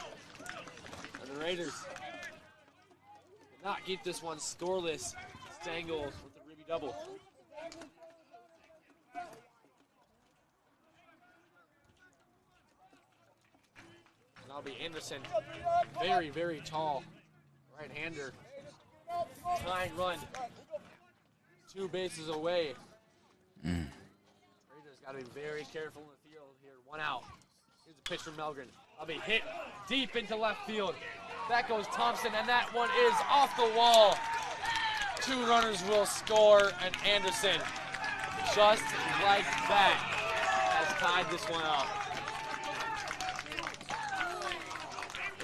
And the Raiders did not keep this one scoreless. Stengel with the Ruby double. And that'll be Anderson. Very, very tall right-hander. Tying run. 2 bases away. Raiders got to be very careful in the field here. 1 out. Here's a pitch from Melgren. I'll be hit deep into left field. That goes Thompson, and that one is off the wall. 2 runners will score, and Anderson, just like that, has tied this one up.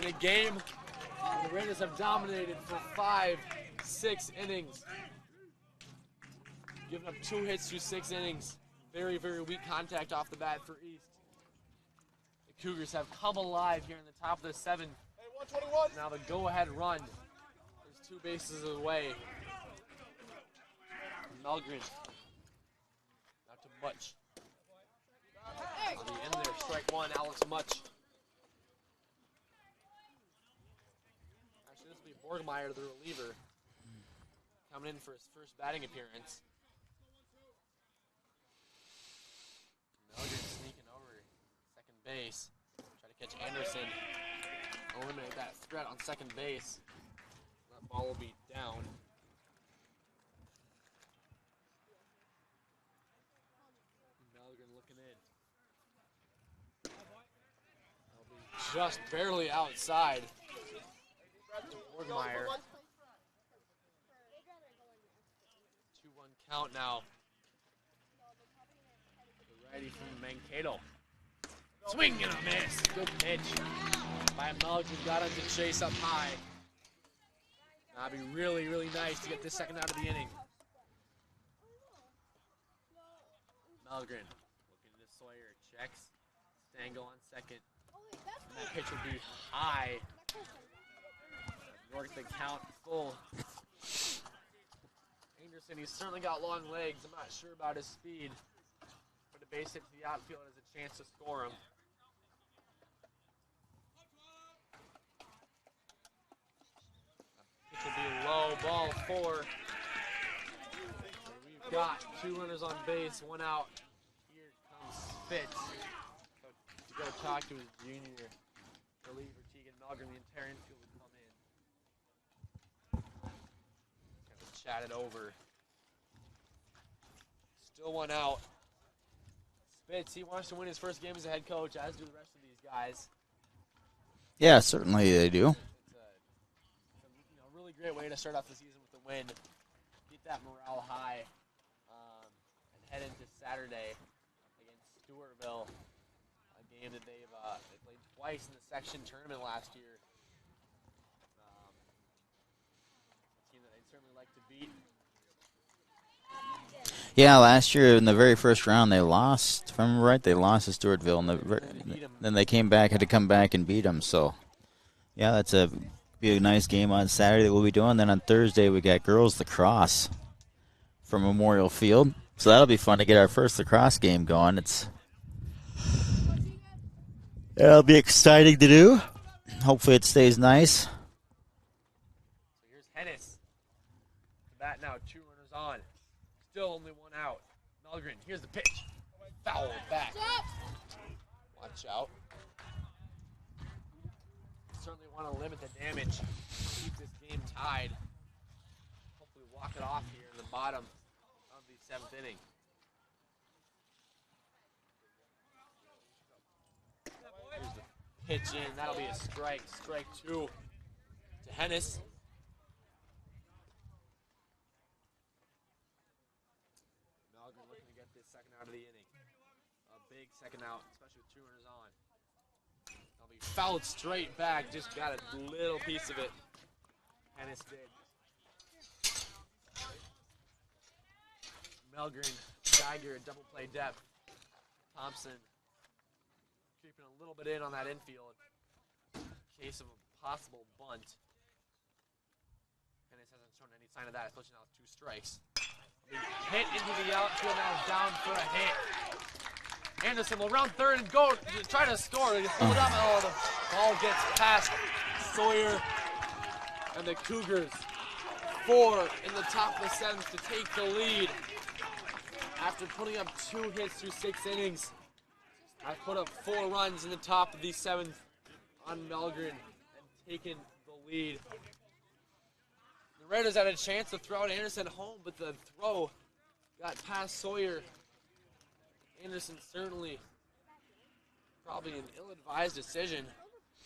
In a game where the Raiders have dominated for 5-6 innings, giving up 2 hits through 6 innings. Very, very weak contact off the bat for East. The Cougars have come alive here in the top of the 7th. Now the go-ahead run is 2 bases away. Melgren. Not to Much. I'll be in there. Strike 1, Alex Much. Actually, this will be Borgmeyer, the reliever, coming in for his first batting appearance. Melgren sneaking over second base. Try to catch Anderson. Eliminate that threat on second base. That ball will be down. Melgren looking in. That'll be just barely outside. Borgmeyer. 2-1 count now. The righty from Mankato. Swing and a miss. Good pitch by Melgren. Got him to chase up high. That'd be really, really nice to get this second out of the inning. Melgren looking into Sawyer. Checks. Stengel on second. And that pitch would be high. North the count full. Anderson, he's certainly got long legs. I'm not sure about his speed. But a base hit to the outfield has a chance to score him. Pitch will be low, ball 4. We've got 2 runners on base, 1 out. Here comes Spitz. To go talk to his junior reliever, Tegan Melgren. The entire infield will come in. Kind of chat it over. Still 1 out. Fitz, he wants to win his first game as a head coach, as do the rest of these guys. Yeah, certainly they do. It's a really great way to start off the season with a win. Keep that morale high and head into Saturday against Stewartville, a game that they played twice in the section tournament last year. A team that they'd certainly like to beat. Yeah, last year in the very first round they lost. If I remember right, they lost to Stewartville, and then they had to come back and beat them. So, yeah, that's be a nice game on Saturday that we'll be doing. Then on Thursday we got girls lacrosse from Memorial Field, so that'll be fun to get our first lacrosse game going. It'll be exciting to do. Hopefully it stays nice. So here's Hennis. Bat now, 2 runners on. Still only 1 out. Melgren, here's the pitch. Foul back. Watch out. Certainly want to limit the damage. Keep this game tied. Hopefully walk it off here in the bottom of the 7th inning. Here's the pitch in. That'll be a strike. Strike 2 to Hennis. Looking to get this second out of the inning. A big second out, especially with 2 runners on. I'll be fouled straight back. Just got a little piece of it. Hennis did. Melgren, Geiger, double play depth. Thompson creeping a little bit in on that infield. In case of a possible bunt. Hennis hasn't shown any sign of that, especially now with 2 strikes. Hit into the outfield, now down for a hit. Anderson will round third and go try to score. They slow down. Oh, the ball gets past Sawyer and the Cougars. 4 in the top of the 7th to take the lead. After putting up 2 hits through 6 innings, I've put up 4 runs in the top of the 7th on Melgren and taken the lead. The Raiders had a chance to throw Anderson home, but the throw got past Sawyer. Anderson certainly probably an ill-advised decision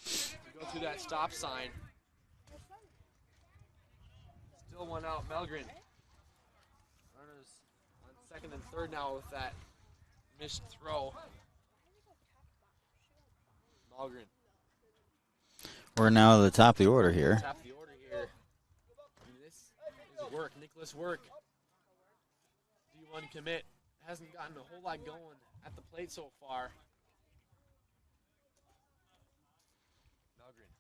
to go through that stop sign. Still 1 out, Melgren. Runners on 2nd and 3rd now with that missed throw. Melgren. We're now at the top of the order here. Top of the order here. This is work. Nicholas Work. D1 commit. Hasn't gotten a whole lot going at the plate so far. Melgren.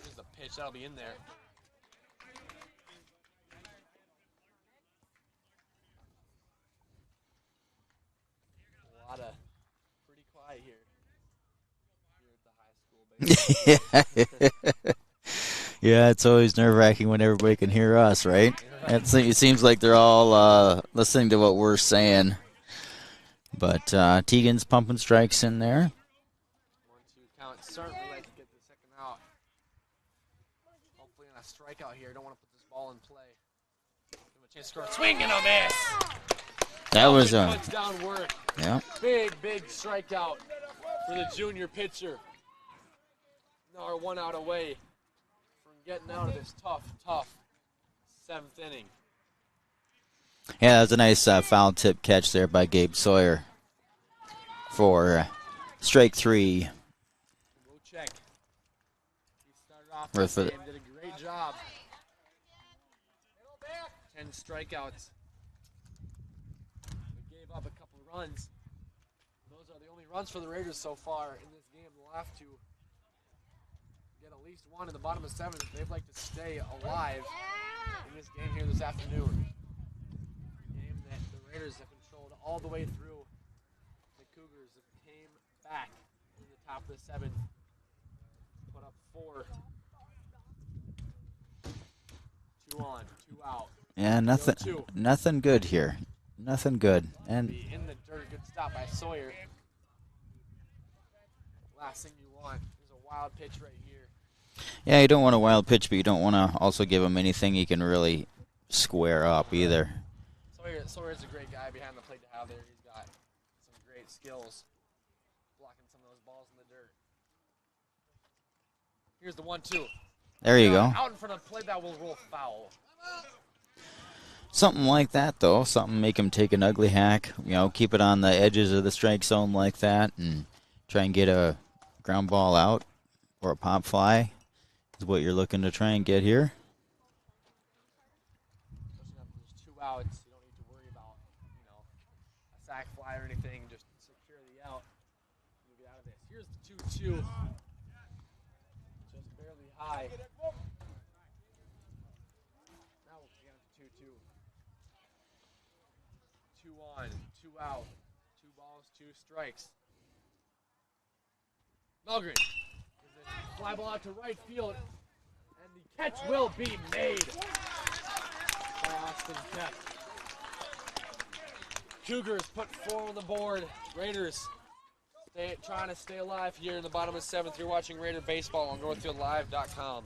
Here's the pitch. That'll be in there. A lot of pretty quiet here. Here at the high school baseball. Yeah, it's always nerve-wracking when everybody can hear us, right? It seems like they're all listening to what we're saying. But Tegan's pumping strikes in there. 1-2 count. Certainly like to get the second out. Hopefully on a strikeout here. Don't want to put this ball in play. Give him a chance to score. Swing and a miss. That was a touchdown work. Yeah. Big strikeout for the junior pitcher. Now we're 1 out away from getting out of this tough 7th inning. Yeah, that was a nice foul tip catch there by Gabe Sawyer for strike 3. We'll check. He started off this game, did a great job. 10 strikeouts. We gave up a couple runs. Those are the only runs for the Raiders so far in this game. They'll have to get at least 1 in the bottom of 7 if they'd like to stay alive in this game here this afternoon. A game that the Raiders have controlled all the way through. The Cougars have came back in the top of the 7th, put up 4. 2 on, 2 out. Yeah, nothing good here. Nothing good. And in the dirt, good stop by Sawyer. Last thing you want is a wild pitch right here. yeah, you don't want a wild pitch, but you don't want to also give him anything he can really square up either. Sawyer's a great guy behind the plate to have there. He's got some great skills. Blocking some of those balls in the dirt. Here's the 1-2. There you go. Out in front of play that will roll foul. Something like that, though. Something make him take an ugly hack. You know, keep it on the edges of the strike zone like that and try and get a ground ball out or a pop fly is what you're looking to try and get here. There's 2 outs. You don't need to worry about, a sack fly or anything. Just secure the out. You get out of this. Here's the 2-2. Just barely high. Now we'll get on to 2-2. 2 on, 2 out. 2 balls, 2 strikes. Melgren. Fly ball out to right field. And the catch will be made by Austin Kemp. Cougars put 4 on the board. Raiders trying to stay alive here in the bottom of the 7th. You're watching Raider Baseball on NorthfieldLive.com.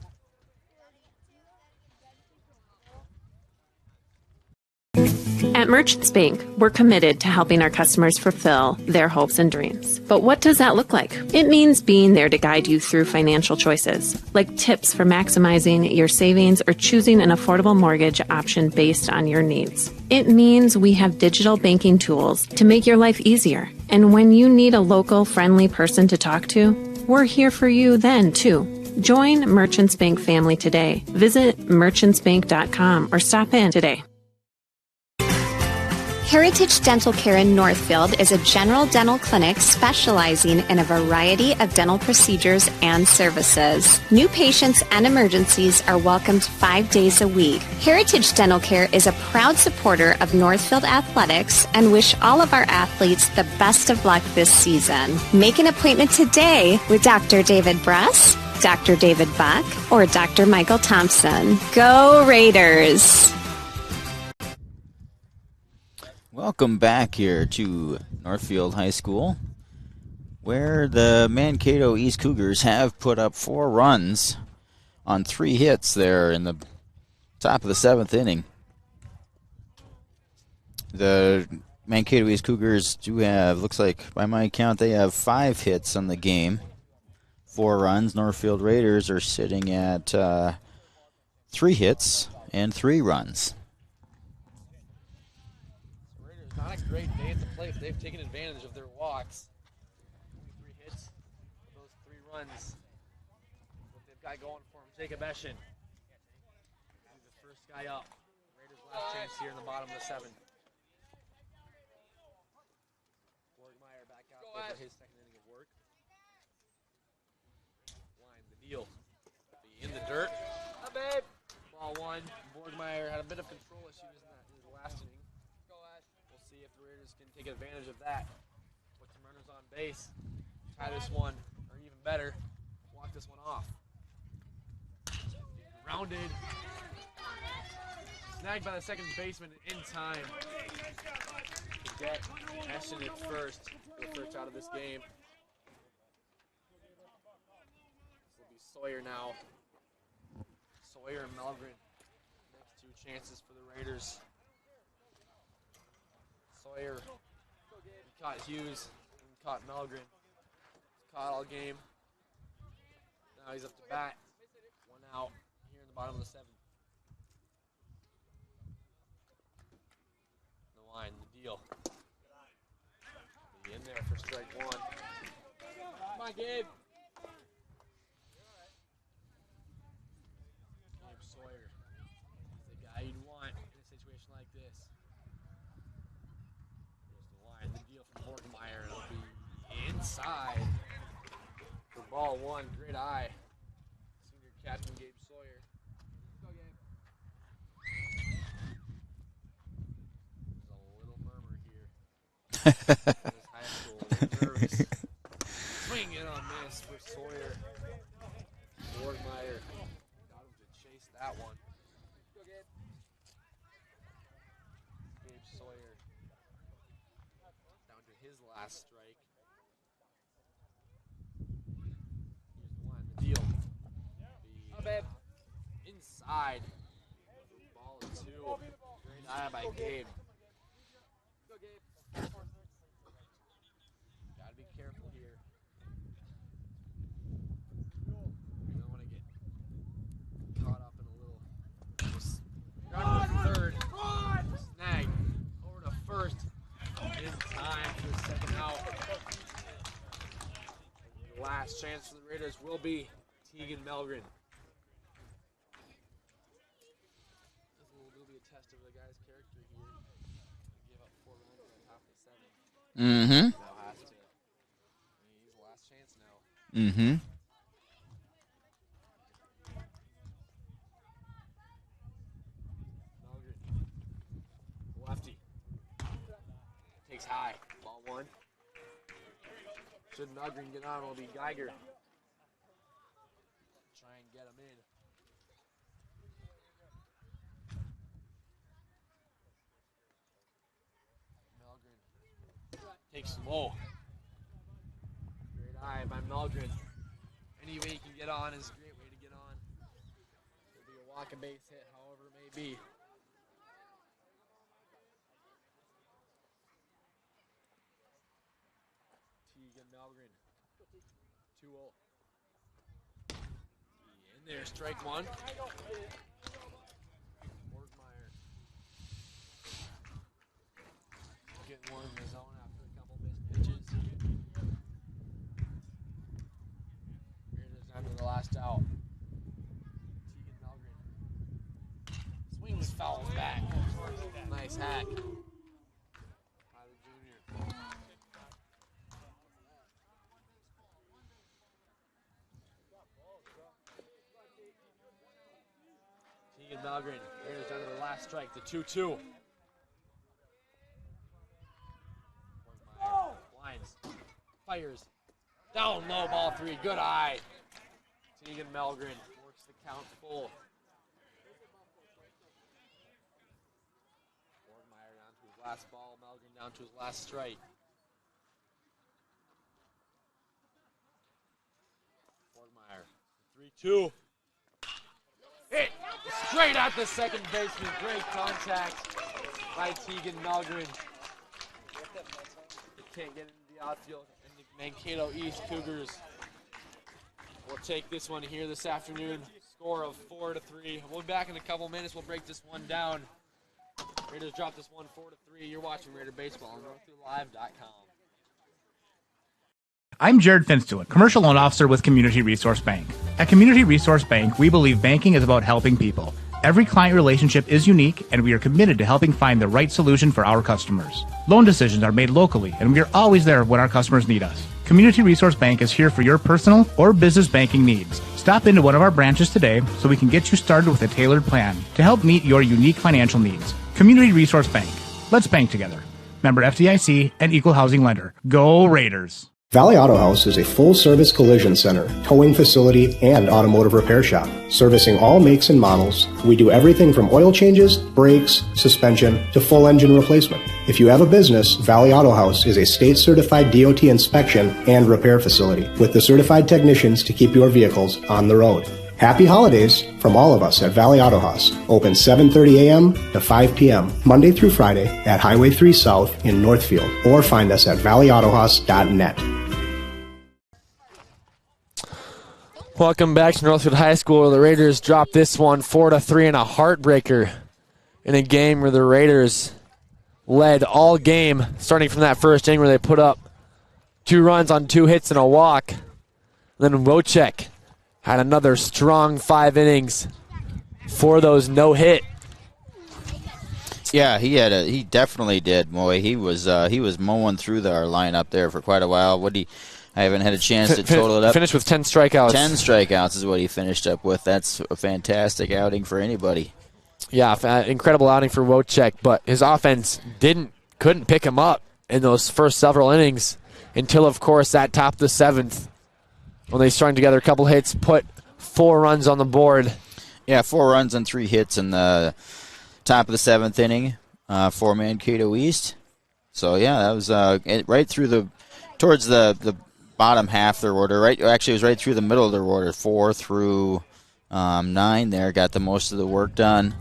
At Merchants Bank, we're committed to helping our customers fulfill their hopes and dreams. But what does that look like? It means being there to guide you through financial choices, like tips for maximizing your savings or choosing an affordable mortgage option based on your needs. It means we have digital banking tools to make your life easier. And when you need a local, friendly person to talk to, we're here for you then, too. Join Merchants Bank family today. Visit merchantsbank.com or stop in today. Heritage Dental Care in Northfield is a general dental clinic specializing in a variety of dental procedures and services. New patients and emergencies are welcomed 5 days a week. Heritage Dental Care is a proud supporter of Northfield Athletics and wish all of our athletes the best of luck this season. Make an appointment today with Dr. David Bress, Dr. David Buck, or Dr. Michael Thompson. Go Raiders! Welcome back here to Northfield High School, where the Mankato East Cougars have put up 4 runs on 3 hits there in the top of the 7th inning. The Mankato East Cougars do have, looks like by my count, they have 5 hits on the game, 4 runs. Northfield Raiders are sitting at 3 hits and 3 runs. Not a great day at the plate. They've taken advantage of their walks. 3 hits, those 3 runs. What they've got going for them. Jacob Eschen. He's the first guy up. Raiders' last chance here in the bottom of the 7th. Borgmeyer back out there for his 2nd inning of work. Line the deal. Be in the dirt. Ball 1. Borgmeyer had a bit of control issues in his last inning. See if the Raiders can take advantage of that. Put some runners on base. Tie this one, or even better, walk this one off. Rounded. Snagged by the 2nd baseman in time to get Eschen at first. The first out of this game. This will be Sawyer now. Sawyer and Melgren. Next 2 chances for the Raiders. Sawyer caught Hughes and caught Melgren. Caught all game. Now he's up to bat. 1 out here in the bottom of the 7th. The line, the deal. Be in there for strike 1. Come on, Gabe. Gabe Sawyer. He's the guy you'd want in a situation like this. The deal from Borgmeyer. It'll be inside for ball 1. Great eye. Senior captain Gabe Sawyer. Let's go, Gabe. There's a little murmur here. This high school. Nervous. Swing and a miss for Sawyer. Borgmeyer got him to chase that one. Let's go, Gabe. Gabe Sawyer. Down to his last strike. Here's the line, the deal. Inside. Ball 2. Great eye by Gabe. Go, Gabe. Last chance for the Raiders will be Tegan Melgren. Will be a test of the guy's character here. He gave up 4 runs on top of the 7th. Mm-hmm. Now has to. He's the last chance now. Mm-hmm. Melgren. Lefty. Takes high. Ball 1. Should Melgren get on, will be Geiger. Try and get him in. Melgren takes low. Great eye by Melgren. Any way he can get on is a great way to get on. It'll be a walk and base hit, however it may be. Tegan Melgren. 2-0. In there, strike 1. Borgmeyer. Getting one in the zone after a couple missed pitches. Raiders down to the last out. Tegan Melgren. Swings, fouls back. Nice hack. Tyler Jr. Tegan Melgren, Raiders down to the last strike, the 2-2. Lines, fires, down low, ball 3, good eye. Tegan Melgren works the count full. Borgmeyer down to his last ball, Melgren down to his last strike. Borgmeyer, 3-2. Hit straight at the second baseman. Great contact by Tegan Melgren. It can't get into the outfield. And the Mankato East Cougars will take this one here this afternoon. Score of 4-3. We'll be back in a couple minutes. We'll break this one down. Raiders drop this one 4-3. You're watching Raider Baseball on NorthfieldLive.com. I'm Jared Finstewart, Commercial Loan Officer with Community Resource Bank. At Community Resource Bank, we believe banking is about helping people. Every client relationship is unique, and we are committed to helping find the right solution for our customers. Loan decisions are made locally, and we are always there when our customers need us. Community Resource Bank is here for your personal or business banking needs. Stop into one of our branches today so we can get you started with a tailored plan to help meet your unique financial needs. Community Resource Bank. Let's bank together. Member FDIC and Equal Housing Lender. Go Raiders! Valley Auto House is a full-service collision center, towing facility, and automotive repair shop. Servicing all makes and models, we do everything from oil changes, brakes, suspension, to full engine replacement. If you have a business, Valley Auto House is a state-certified DOT inspection and repair facility with the certified technicians to keep your vehicles on the road. Happy holidays from all of us at Valley Auto House. Open 7:30 a.m. to 5 p.m. Monday through Friday at Highway 3 South in Northfield, or find us at valleyautohouse.net. Welcome back to Northfield High School, where the Raiders dropped this one 4-3 in a heartbreaker in a game where the Raiders led all game, starting from that first inning where they put up 2 runs on 2 hits and a walk. Then Wojciech had another strong 5 innings for those no-hit. Yeah, he definitely did, Moy. He was mowing through our lineup there for quite a while. I haven't had a chance to total it up. Finished with 10 strikeouts. 10 strikeouts is what he finished up with. That's a fantastic outing for anybody. Yeah, incredible outing for Wojciech, but his offense couldn't pick him up in those first several innings until, of course, that top of the 7th when they strung together a couple hits, put 4 runs on the board. Yeah, 4 runs and 3 hits in the top of the 7th inning for Mankato East. So, yeah, that was right through towards the bottom half of their order. Actually, it was right through the middle of their order, 4 through 9 there. Got the most of the work done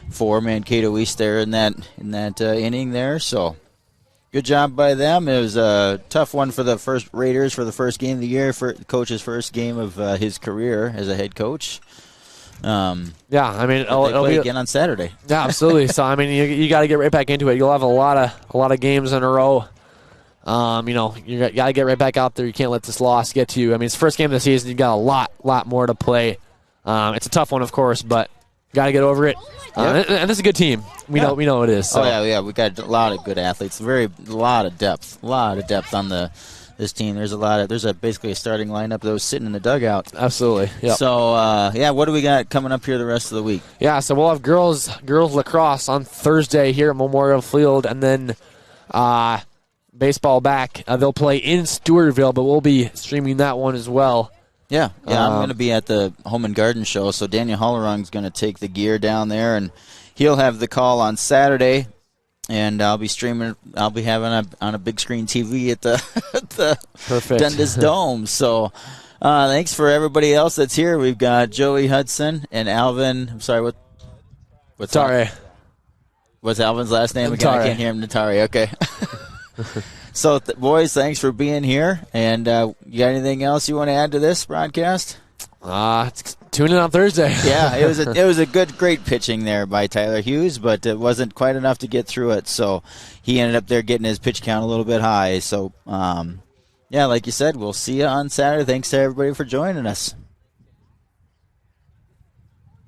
for Mankato East there in that inning there. So good job by them. It was a tough one for the first Raiders for the first game of the year, for the coach's first game of his career as a head coach. Yeah, I mean, it'll play again on Saturday. Yeah, absolutely. So I mean, you got to get right back into it. You'll have a lot of games in a row You got to get right back out there. You can't let this loss get to you. I mean, it's the first game of the season. You've got a lot more to play. It's a tough one, of course, but got to get over it. And this is a good team. We know it is. So. Oh yeah, we got a lot of good athletes. A lot of depth on this team. There's basically a starting lineup that was sitting in the dugout. Absolutely. Yep. So what do we got coming up here the rest of the week? Yeah, so we'll have girls lacrosse on Thursday here at Memorial Field, and then baseball back. They'll play in Stewartville, but we'll be streaming that one as well. Yeah, I'm going to be at the Home and Garden Show, so Daniel Hollerung's going to take the gear down there, and he'll have the call on Saturday, and I'll be streaming. I'll be having on a big screen TV at the Perfect. Dundas Dome. So thanks for everybody else that's here. We've got Joey Hudson and Alvin. I'm sorry, what's Tare. What's Alvin's last name again? Natare. I can't hear him. Natari. Okay. So, boys, thanks for being here. And you got anything else you want to add to this broadcast? Tune in on Thursday. Yeah, it was a great pitching there by Tyler Hughes, but it wasn't quite enough to get through it. So he ended up there getting his pitch count a little bit high. So, like you said, we'll see you on Saturday. Thanks to everybody for joining us.